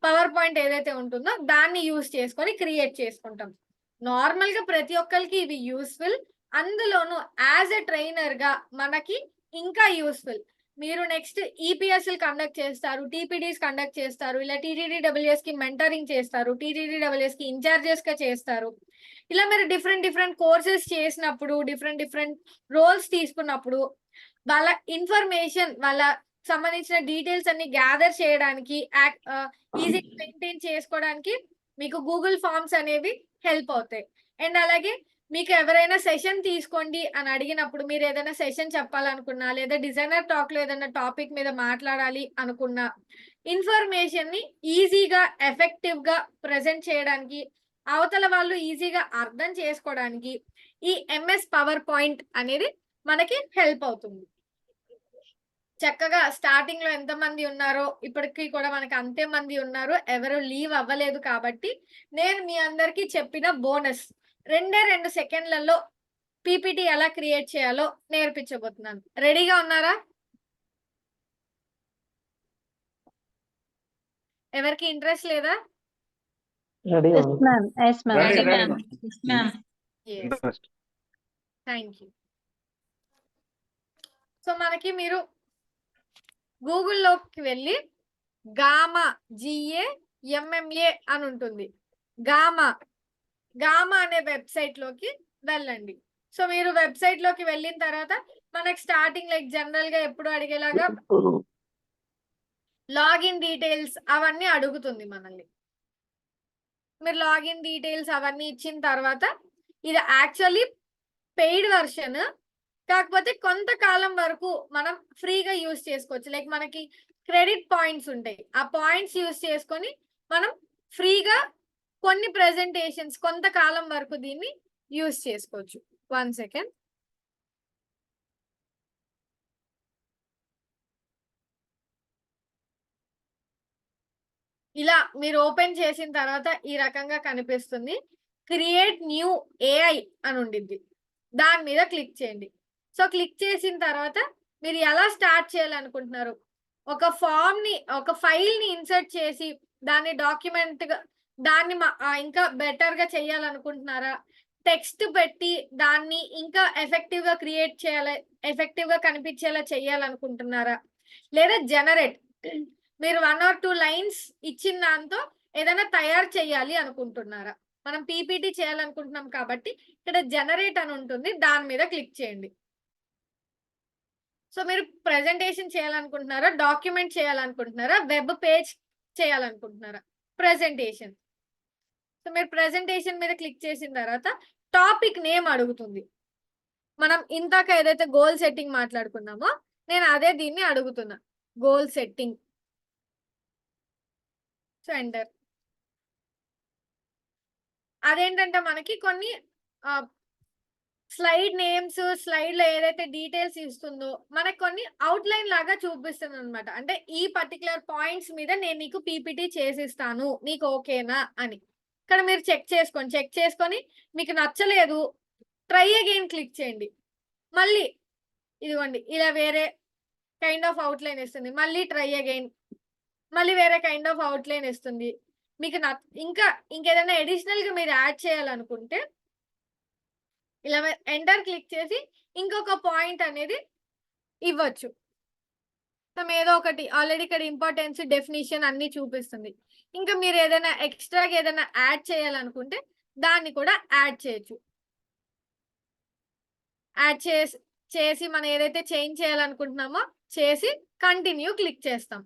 పవర్ పాయింట్ ఏదైతే ఉంటుందో దాన్ని యూస్ చేసుకొని క్రియేట్ చేసుకుంటాం. నార్మల్ గా ప్రతి ఒక్కరికి ఇవి యూస్ఫుల్. అందులోనూ యాజ్ ఎ ట్రైనర్ గా మనకి ఇంకా యూస్ఫుల్. మీరు నెక్స్ట్ EPSL కండక్ట్ చేస్తారు, TPDs కండక్ట్ చేస్తారు, ఇలా TTDWS కి మెంటరింగ్ చేస్తారు, TTDWS కి ఇన్ఛార్జెస్ గా చేస్తారు. ఇలా మీరు డిఫరెంట్ కోర్సెస్ చేసినప్పుడు, డిఫరెంట్ రోల్స్ తీసుకున్నప్పుడు వాళ్ళ ఇన్ఫర్మేషన్, వాళ్ళ సంబంధించిన డీటెయిల్స్ అన్ని గ్యాదర్ చేయడానికి, ఈజీగా మెయింటైన్ చేసుకోవడానికి మీకు గూగుల్ ఫార్మ్స్ అనేవి హెల్ప్ అవుతాయి. అండ్ అలాగే మీకు ఎవరైనా సెషన్ తీసుకోండి అని అడిగినప్పుడు, మీరు ఏదైనా సెషన్ చెప్పాలనుకున్నా, లేదా డిజైనర్ టాక్ లో ఏదైనా టాపిక్ మీద మాట్లాడాలి అనుకున్నా, ఇన్ఫర్మేషన్ ని ఈజీగా ఎఫెక్టివ్ గా ప్రెజెంట్ చేయడానికి, అవతల వాళ్ళు ఈజీగా అర్థం చేసుకోవడానికి ఈ MS పవర్ పాయింట్ అనేది మనకి హెల్ప్ అవుతుంది. చక్కగా స్టార్టింగ్ లో ఎంత మంది ఉన్నారో ఇప్పటికీ కూడా మనకి అంతే మంది ఉన్నారు. ఎవరు లీవ్ అవ్వలేదు. కాబట్టి నేను మీ అందరికి చెప్పిన బోనస్ 2 సెకండ్లలో PPT ఎలా క్రియేట్ చేయాలో నేర్పించబోతున్నాను. రెడీగా ఉన్నారా? ఎవరికి ఇంట్రెస్ట్ లేదా? Thank you. సో మనకి మీరు గూగుల్లోకి వెళ్ళి GAMA అని ఉంటుంది. గామా అనే వెబ్సైట్ లోకి వెళ్ళండి. సో మీరు వెబ్సైట్ లోకి వెళ్ళిన తర్వాత మనకి స్టార్టింగ్ లైక్ జనరల్ గా ఎప్పుడు అడిగేలాగా లాగిన్ డీటెయిల్స్ అవన్నీ అడుగుతుంది మనల్ని. మీరు లాగిన్ డీటెయిల్స్ అవన్నీ ఇచ్చిన తర్వాత ఇది యాక్చువల్లీ పెయిడ్ వర్షన్, కాకపోతే కొంతకాలం వరకు మనం ఫ్రీగా యూజ్ చేసుకోవచ్చు. లైక్ మనకి క్రెడిట్ పాయింట్స్ ఉంటాయి. ఆ పాయింట్స్ యూజ్ చేసుకొని మనం ఫ్రీగా కొన్ని ప్రెజెంటేషన్స్ కొంతకాలం వరకు దీన్ని యూజ్ చేసుకోవచ్చు. 1 సెకండ్. ఇలా మీరు ఓపెన్ చేసిన తర్వాత ఈ రకంగా కనిపిస్తుంది. క్రియేట్ న్యూ AI అని ఉండిద్ది. దాని మీద క్లిక్ చేయండి. సో క్లిక్ చేసిన తర్వాత మీరు ఎలా స్టార్ట్ చేయాలనుకుంటున్నారు, ఒక ఫామ్ ని ఒక ఫైల్ ని ఇన్సర్ట్ చేసి దాన్ని డాక్యుమెంట్ గా దాన్ని ఇంకా బెటర్ గా చేయాలనుకుంటున్నారా? టెక్స్ట్ పెట్టి దాన్ని ఇంకా ఎఫెక్టివ్ గా క్రియేట్ చేయాలి, ఎఫెక్టివ్ గా కనిపించేలా చేయాలనుకుంటున్నారా? లేదా జనరేట్ మీరు 1 or 2 లైన్స్ ఇచ్చిన దాంతో ఏదైనా తయారు చేయాలి అనుకుంటున్నారా? మనం పీపీటీ చేయాలనుకుంటున్నాం కాబట్టి ఇక్కడ జనరేట్ అని ఉంటుంది, దాని మీద క్లిక్ చేయండి. సో మీరు ప్రెజెంటేషన్ చేయాలనుకుంటున్నారా, డాక్యుమెంట్ చేయాలనుకుంటున్నారా, వెబ్ పేజ్ చేయాలనుకుంటున్నారా? ప్రెజెంటేషన్. సో మీరు ప్రెజెంటేషన్ మీద క్లిక్ చేసిన తర్వాత టాపిక్ నేమ్ అడుగుతుంది. మనం ఇందాక ఏదైతే గోల్ సెట్టింగ్ మాట్లాడుకున్నామో నేను అదే దీన్ని అడుగుతున్నా, గోల్ సెట్టింగ్. So enter. అదేంటంటే మనకి కొన్ని స్లైడ్ నేమ్స్, స్లైడ్ లో ఏదైతే డీటెయిల్స్ ఇస్తుందో మనకు కొన్ని అవుట్లైన్ లాగా చూపిస్తుంది అనమాట. అంటే ఈ పర్టికులర్ పాయింట్స్ మీద నేను నీకు పీపీటీ చేసిస్తాను, నీకు ఓకేనా అని. ఇక్కడ మీరు చెక్ చేసుకొని మీకు నచ్చలేదు, ట్రై అగైన్ క్లిక్ చేయండి. మళ్ళీ ఇదిగోండి ఇలా వేరే కైండ్ ఆఫ్ అవుట్లైన్ ఇస్తుంది. మళ్ళీ ట్రై అగైన్, మళ్ళీ వేరే కైండ్ ఆఫ్ అవుట్లైన్ ఇస్తుంది. మీకు ఇంకేదైనా అడిషనల్ గా మీరు యాడ్ చేయాలనుకుంటే ఇలా ఎంటర్ క్లిక్ చేసి ఇంకొక పాయింట్ అనేది ఇవ్వచ్చు. ఏదో ఒకటి ఆల్రెడీ ఇక్కడ ఇంపార్టెన్స్, డెఫినిషన్ అన్ని చూపిస్తుంది. ఇంకా మీరు ఏదైనా ఎక్స్ట్రాగా ఏదైనా యాడ్ చేయాలనుకుంటే దాన్ని కూడా యాడ్ చేయొచ్చు. యాడ్ చేసి మనం ఏదైతే చేంజ్ చేయాలనుకుంటున్నామో చేసి కంటిన్యూ క్లిక్ చేస్తాం.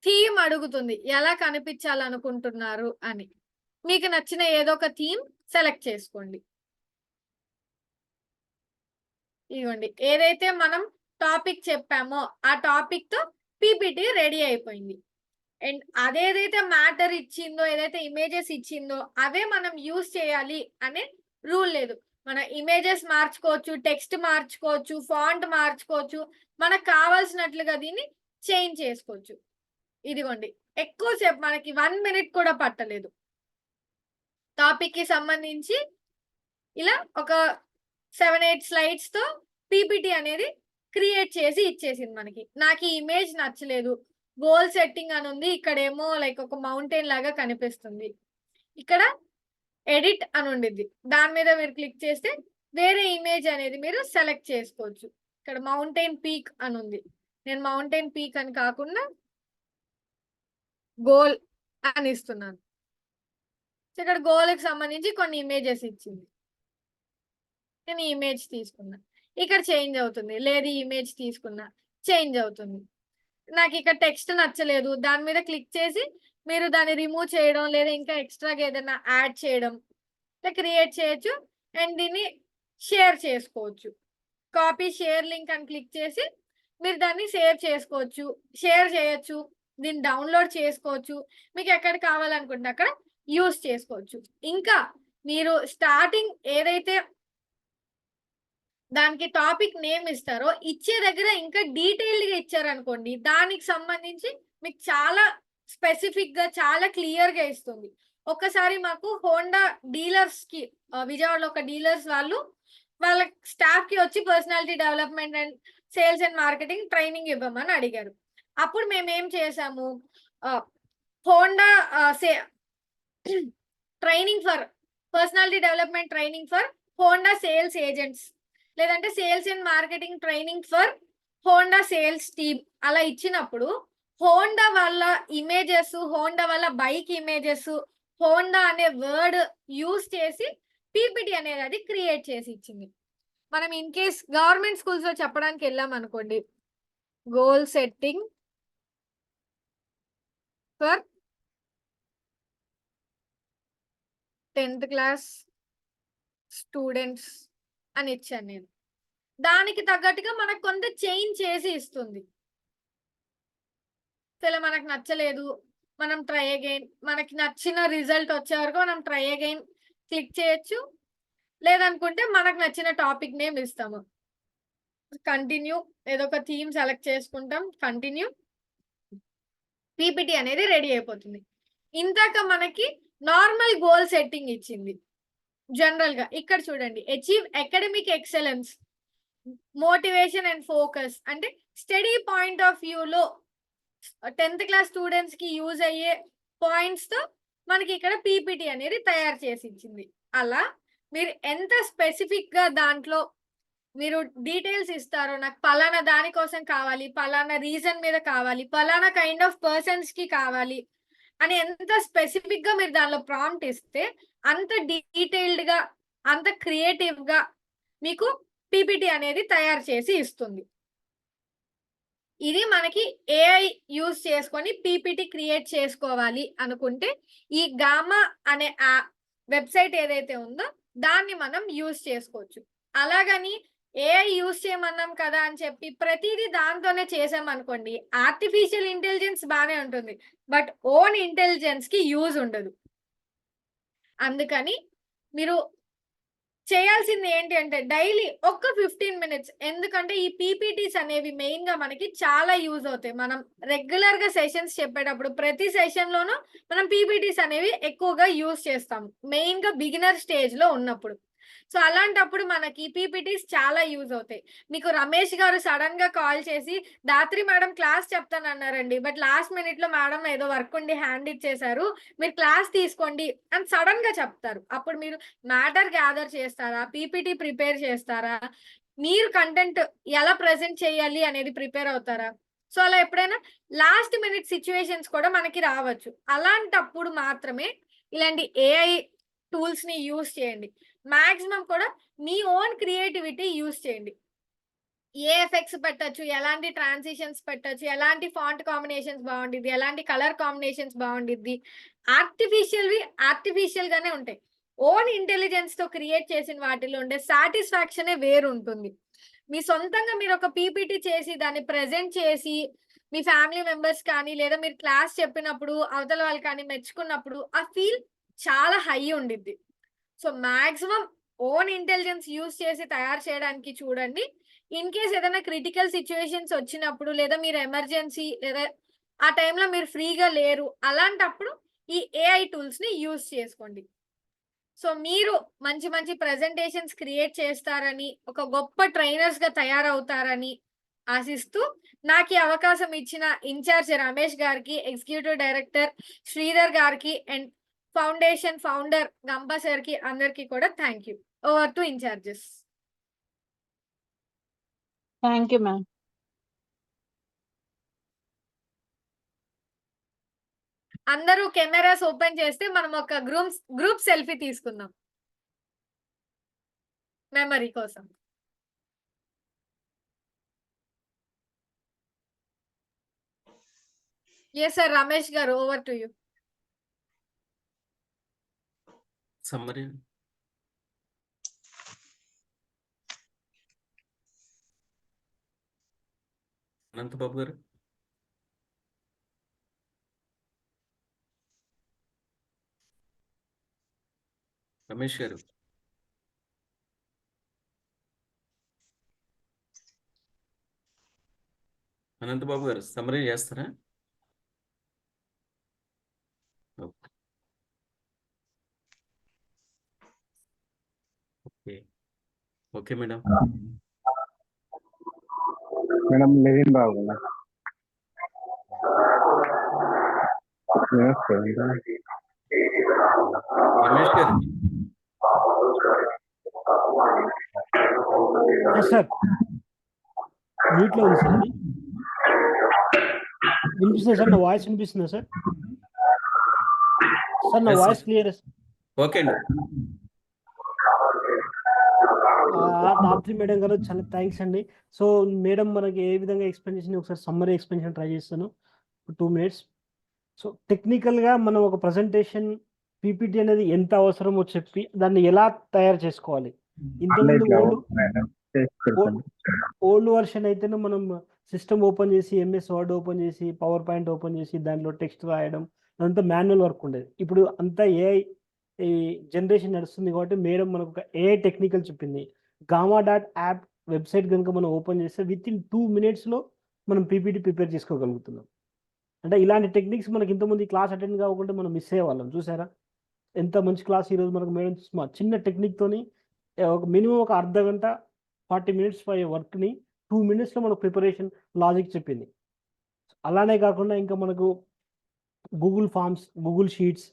థీమ్ అడుగుతుంది, ఎలా కనిపించాలనుకుంటున్నారు అని. మీకు నచ్చిన ఏదో ఒక థీమ్ సెలెక్ట్ చేసుకోండి. ఇదిగోండి ఏదైతే మనం టాపిక్ చెప్పామో ఆ టాపిక్ తో పీపీటీ రెడీ అయిపోయింది. అండ్ అదేదైతే మ్యాటర్ ఇచ్చిందో, ఏదైతే ఇమేజెస్ ఇచ్చిందో అవే మనం యూజ్ చేయాలి అనే రూల్ లేదు. మన ఇమేజెస్ మార్చుకోవచ్చు, టెక్స్ట్ మార్చుకోవచ్చు, ఫాంట్ మార్చుకోవచ్చు, మనకు కావాల్సినట్లుగా దీన్ని చేంజ్ చేసుకోవచ్చు. ఇదిగోండి ఎక్కువసేపు మనకి 1 minute కూడా పట్టలేదు. టాపిక్ కి సంబంధించి ఇలా ఒక 7-8 స్లైడ్స్ తో పీపీటీ అనేది క్రియేట్ చేసి ఇచ్చేసింది మనకి. నాకు ఈ ఇమేజ్ నచ్చలేదు, గోల్ సెట్టింగ్ అని ఉంది, ఇక్కడేమో లైక్ ఒక మౌంటైన్ లాగా కనిపిస్తుంది. ఇక్కడ ఎడిట్ అని ఉండిద్ది, దాని మీద మీరు క్లిక్ చేస్తే వేరే ఇమేజ్ అనేది మీరు సెలెక్ట్ చేసుకోవచ్చు. ఇక్కడ మౌంటైన్ పీక్ అని ఉంది, నేను మౌంటైన్ పీక్ అని కాకుండా గోల్ అని ఇస్తున్నాను. ఇక్కడ గోల్కి సంబంధించి కొన్ని ఇమేజెస్ ఇచ్చింది, నేను ఈ ఇమేజ్ తీసుకున్నా, ఇక్కడ చేంజ్ అవుతుంది. లేదు ఈ ఇమేజ్ తీసుకున్నా చేంజ్ అవుతుంది. నాకు ఇక్కడ టెక్స్ట్ నచ్చలేదు, దాని మీద క్లిక్ చేసి మీరు దాన్ని రిమూవ్ చేయడం లేదా ఇంకా ఎక్స్ట్రాగా ఏదైనా యాడ్ చేయడం క్రియేట్ చేయొచ్చు. అండ్ దీన్ని షేర్ చేసుకోవచ్చు. కాపీ షేర్ లింక్ అని క్లిక్ చేసి మీరు దాన్ని షేర్ చేసుకోవచ్చు, షేర్ చేయొచ్చు, దీన్ని డౌన్లోడ్ చేసుకోవచ్చు. మీకు ఎక్కడ కావాలనుకుంటే అక్కడ యూస్ చేసుకోవచ్చు. ఇంకా మీరు స్టార్టింగ్ ఏదైతే దానికి టాపిక్ నేమ్ ఇస్తారో ఇచ్చే దగ్గర ఇంకా డీటెయిల్డ్ గా ఇచ్చారనుకోండి, దానికి సంబంధించి మీకు చాలా స్పెసిఫిక్ గా చాలా క్లియర్ గా ఇస్తుంది. ఒకసారి మాకు హోండా డీలర్స్ కి విజయవాడలో ఒక డీలర్స్ వాళ్ళ స్టాఫ్ కి వచ్చి personality development and sales and marketing training ఇవ్వమని అడిగారు. అప్పుడు మేము ఏం చేసాము, Honda training for personality development training for Honda sales agents, లేదంటే sales and marketing training for Honda sales team అలా ఇచ్చినప్పుడు హోండా వాళ్ళ ఇమేజెస్, హోండా వాళ్ళ బైక్ ఇమేజెస్, హోండా అనే వర్డ్ యూస్ చేసి పీపీటీ అనేది అది క్రియేట్ చేసి ఇచ్చింది. మనం ఇన్ కేస్ గవర్నమెంట్ స్కూల్స్ లో చెప్పడానికి వెళ్ళాం అనుకోండి, goal setting for 10th class students అని ఇచ్చాను నేను. దానికి తగ్గట్టుగా మనకు కొంత చేంజ్ చేసి ఇస్తుంది. ఇలా మనకు నచ్చలేదు, మనం ట్రై అగైన్, మనకి నచ్చిన రిజల్ట్ వచ్చే వరకు మనం ట్రై అగైన్ క్లిక్ చేయొచ్చు. లేదనుకుంటే మనకు నచ్చిన టాపిక్ నేమ్ ఇస్తాము, కంటిన్యూ, ఏదో ఒక థీమ్ సెలెక్ట్ చేసుకుంటాం, కంటిన్యూ, పీపీటీ అనేది రెడీ అయిపోతుంది. ఇందాక మనకి నార్మల్ గోల్ సెట్టింగ్ ఇచ్చింది జనరల్ గా. ఇక్కడ చూడండి, achieve academic excellence, motivation and focus అంటే స్టడీ పాయింట్ ఆఫ్ వ్యూలో 10th క్లాస్ స్టూడెంట్స్ కి యూజ్ అయ్యే పాయింట్స్ తో మనకి ఇక్కడ పీపీటీ అనేది తయారు చేసి ఇచ్చింది. అలా మీరు ఎంత స్పెసిఫిక్ గా దాంట్లో మీరు డీటెయిల్స్ ఇస్తారో, నాకు పలానా దానికోసం కావాలి, పలానా రీజన్ మీద కావాలి, పలానా కైండ్ ఆఫ్ పర్సన్స్ కి కావాలి అని ఎంత స్పెసిఫిక్ గా మీరు దానిలో ప్రాంప్ట్ ఇస్తే అంత డీటెయిల్డ్ గా అంత క్రియేటివ్ గా మీకు పీపీటీ అనేది తయారు చేసి ఇస్తుంది. ఇది మనకి ఏఐ యూజ్ చేసుకొని పీపీటీ క్రియేట్ చేసుకోవాలి అనుకుంటే ఈ గామా అనే వెబ్సైట్ ఏదైతే ఉందో దాన్ని మనం యూజ్ చేసుకోవచ్చు. అలాగని ఏఐ యూజ్ చేయమన్నాం కదా అని చెప్పి ప్రతిదీ దాంతోనే చేసామనుకోండి, ఆర్టిఫిషియల్ ఇంటెలిజెన్స్ బాగానే ఉంటుంది, బట్ ఓన్ ఇంటెలిజెన్స్ కి యూజ్ ఉండదు. అందుకని మీరు చేయాల్సింది ఏంటి అంటే డైలీ ఒక్క 15 minutes, ఎందుకంటే ఈ పీపీటీస్ అనేవి మెయిన్ గా మనకి చాలా యూజ్ అవుతాయి. మనం రెగ్యులర్ గా సెషన్స్ చెప్పేటప్పుడు ప్రతి సెషన్ లోనూ మనం పీపీటీస్ అనేవి ఎక్కువగా యూజ్ చేస్తాము, మెయిన్ గా బిగినర్ స్టేజ్ లో ఉన్నప్పుడు. సో అలాంటప్పుడు మనకి పీపీటీస్ చాలా యూజ్ అవుతాయి. మీకు రమేష్ గారు సడన్ గా కాల్ చేసి దాత్రి మేడం క్లాస్ చెప్తానన్నారండి, బట్ లాస్ట్ మినిట్ లో మేడం ఏదో వర్క్ ఉండి హ్యాండ్ ఇచ్చేసారు, మీరు క్లాస్ తీసుకోండి అని సడన్ గా చెప్తారు. అప్పుడు మీరు మ్యాటర్ గ్యాదర్ చేస్తారా, పీపీటీ ప్రిపేర్ చేస్తారా, మీరు కంటెంట్ ఎలా ప్రెజెంట్ చేయాలి అనేది ప్రిపేర్ అవుతారా? సో అలా ఎప్పుడైనా లాస్ట్ మినిట్ సిచ్యువేషన్స్ కూడా మనకి రావచ్చు. అలాంటప్పుడు మాత్రమే ఇలాంటి ఏఐ టూల్స్ ని యూజ్ చేయండి. మాక్సిమం కూడా మీ ఓన్ క్రియేటివిటీ యూజ్ చేయండి. ఏ ఎఫెక్ట్స్ పెట్టచ్చు, ఎలాంటి ట్రాన్సిషన్స్ పెట్టచ్చు, ఎలాంటి ఫాంట్ కాంబినేషన్స్ బాగుండిద్ది, ఎలాంటి కలర్ కాంబినేషన్స్ బాగుండిద్ది, ఆర్టిఫిషియల్ గానే ఉంటాయి. ఓన్ ఇంటెలిజెన్స్ తో క్రియేట్ చేసిన వాటిలో ఉండే సాటిస్ఫాక్షనే వేరు ఉంటుంది. మీ సొంతంగా మీరు ఒక పీపీటీ చేసి దాన్ని ప్రెజెంట్ చేసి మీ ఫ్యామిలీ మెంబర్స్ కానీ లేదా మీరు క్లాస్ చెప్పినప్పుడు అవతల వాళ్ళు కానీ మెచ్చుకున్నప్పుడు ఆ ఫీల్ చాలా హై ఉండిద్ది. So maximum own intelligence use చేసి తయారు చేయడానికి చూడండి. ఇన్ కేస్ ఏదైనా క్రిటికల్ సిచ్యువేషన్స్ వచ్చినప్పుడు లేదా మీరు ఎమర్జెన్సీ లేదా ఆ టైంలో మీరు ఫ్రీగా లేరు, అలాంటప్పుడు ఈ ఏఐ టూల్స్ ని యూజ్ చేసుకోండి. సో మీరు మంచి మంచి ప్రెజెంటేషన్స్ క్రియేట్ చేస్తారని, ఒక గొప్ప ట్రైనర్స్ గా తయారవుతారని ఆశిస్తూ నాకు ఈ అవకాశం ఇచ్చిన ఇన్ఛార్జ్ రమేష్ గారికి, ఎగ్జిక్యూటివ్ డైరెక్టర్ శ్రీధర్ గారికి and foundation founder Gampa sir కి అందరికి కూడా thank you. Over to incharges. Thank you ma'am. అందరూ కెమెరాస్ ఓపెన్ చేస్తే మనం ఒక గ్రూప్ సెల్ఫీ తీసుకుందాం మెమరీ కోసం. ఎస్ సార్, రమేష్ గారు over to you. Summary Anantababu గారు. రమేష్ గారు. అనంతబాబు గారు సమ్మరీ చేస్తారా? Okay okay madam. మేడం లెవిన్ బాబు రమేష్ గారు. సార్ మ్యూట్ లో ఉంది సార్. అది వినిపిస్తుందా సార్? నా వాయిస్ వినిపిస్తుందా సార్? సార్ నా వాయిస్ క్లియర్? ఓకే అండి. దాత్రి మేడం గారు చాలా థ్యాంక్స్ అండి. సో మేడం మనకి ఏ విధంగా ఎక్స్ప్లెయిన్ చేసింది ఒకసారి సమ్మరీ ఎక్స్ప్లెనేషన్ ట్రై చేస్తాను 2 minutes. సో టెక్నికల్గా మనం ఒక ప్రజెంటేషన్ పీపీటీ అనేది ఎంత అవసరమో చెప్పి దాన్ని ఎలా తయారు చేసుకోవాలి. ఇంతకుముందు ఓల్డ్ వర్షన్ అయితేనే మనం సిస్టమ్ ఓపెన్ చేసి ఎంఎస్ వర్డ్ ఓపెన్ చేసి పవర్ పాయింట్ ఓపెన్ చేసి దాంట్లో టెక్స్ట్ రాయడం అదంతా మాన్యువల్ వర్క్ ఉండేది. ఇప్పుడు అంతా ఏఐ జనరేషన్ నడుస్తుంది కాబట్టి మేడం మనకు ఒక ఏఐ టెక్నికల్ చెప్పింది. gamma.app వెబ్సైట్ కనుక మనం ఓపెన్ చేస్తే వితిన్ 2 minutes మనం పీపీటీ ప్రిపేర్ చేసుకోగలుగుతున్నాం. అంటే ఇలాంటి టెక్నిక్స్ మనకి ఇంతకుముందు క్లాస్ అటెండ్ కాకుండా మనం మిస్ అయ్యేవాళ్ళం. చూసారా ఎంత మంచి క్లాస్ ఈరోజు మనకు మేడం చిన్న టెక్నిక్తోని ఒక మినిమం ఒక అర్ధ గంట 40 minutes ఫర్ వర్క్ని 2 minutesలో మనకు ప్రిపరేషన్ లాజిక్ చెప్పింది. అలానే కాకుండా ఇంకా మనకు గూగుల్ ఫామ్స్, గూగుల్ షీట్స్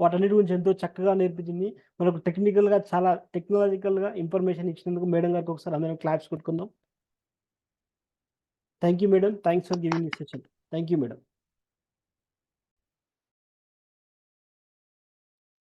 వాటన్నిటి గురించి ఎంతో చక్కగా నేర్పించింది. మనకు టెక్నికల్గా చాలా టెక్నాలజికల్గా ఇన్ఫర్మేషన్ ఇచ్చినందుకు మేడం గారికి ఒకసారి అందరం క్లాప్స్ కొట్టుకుందాం. Thank you madam. Thanks for giving this session. Thank you madam.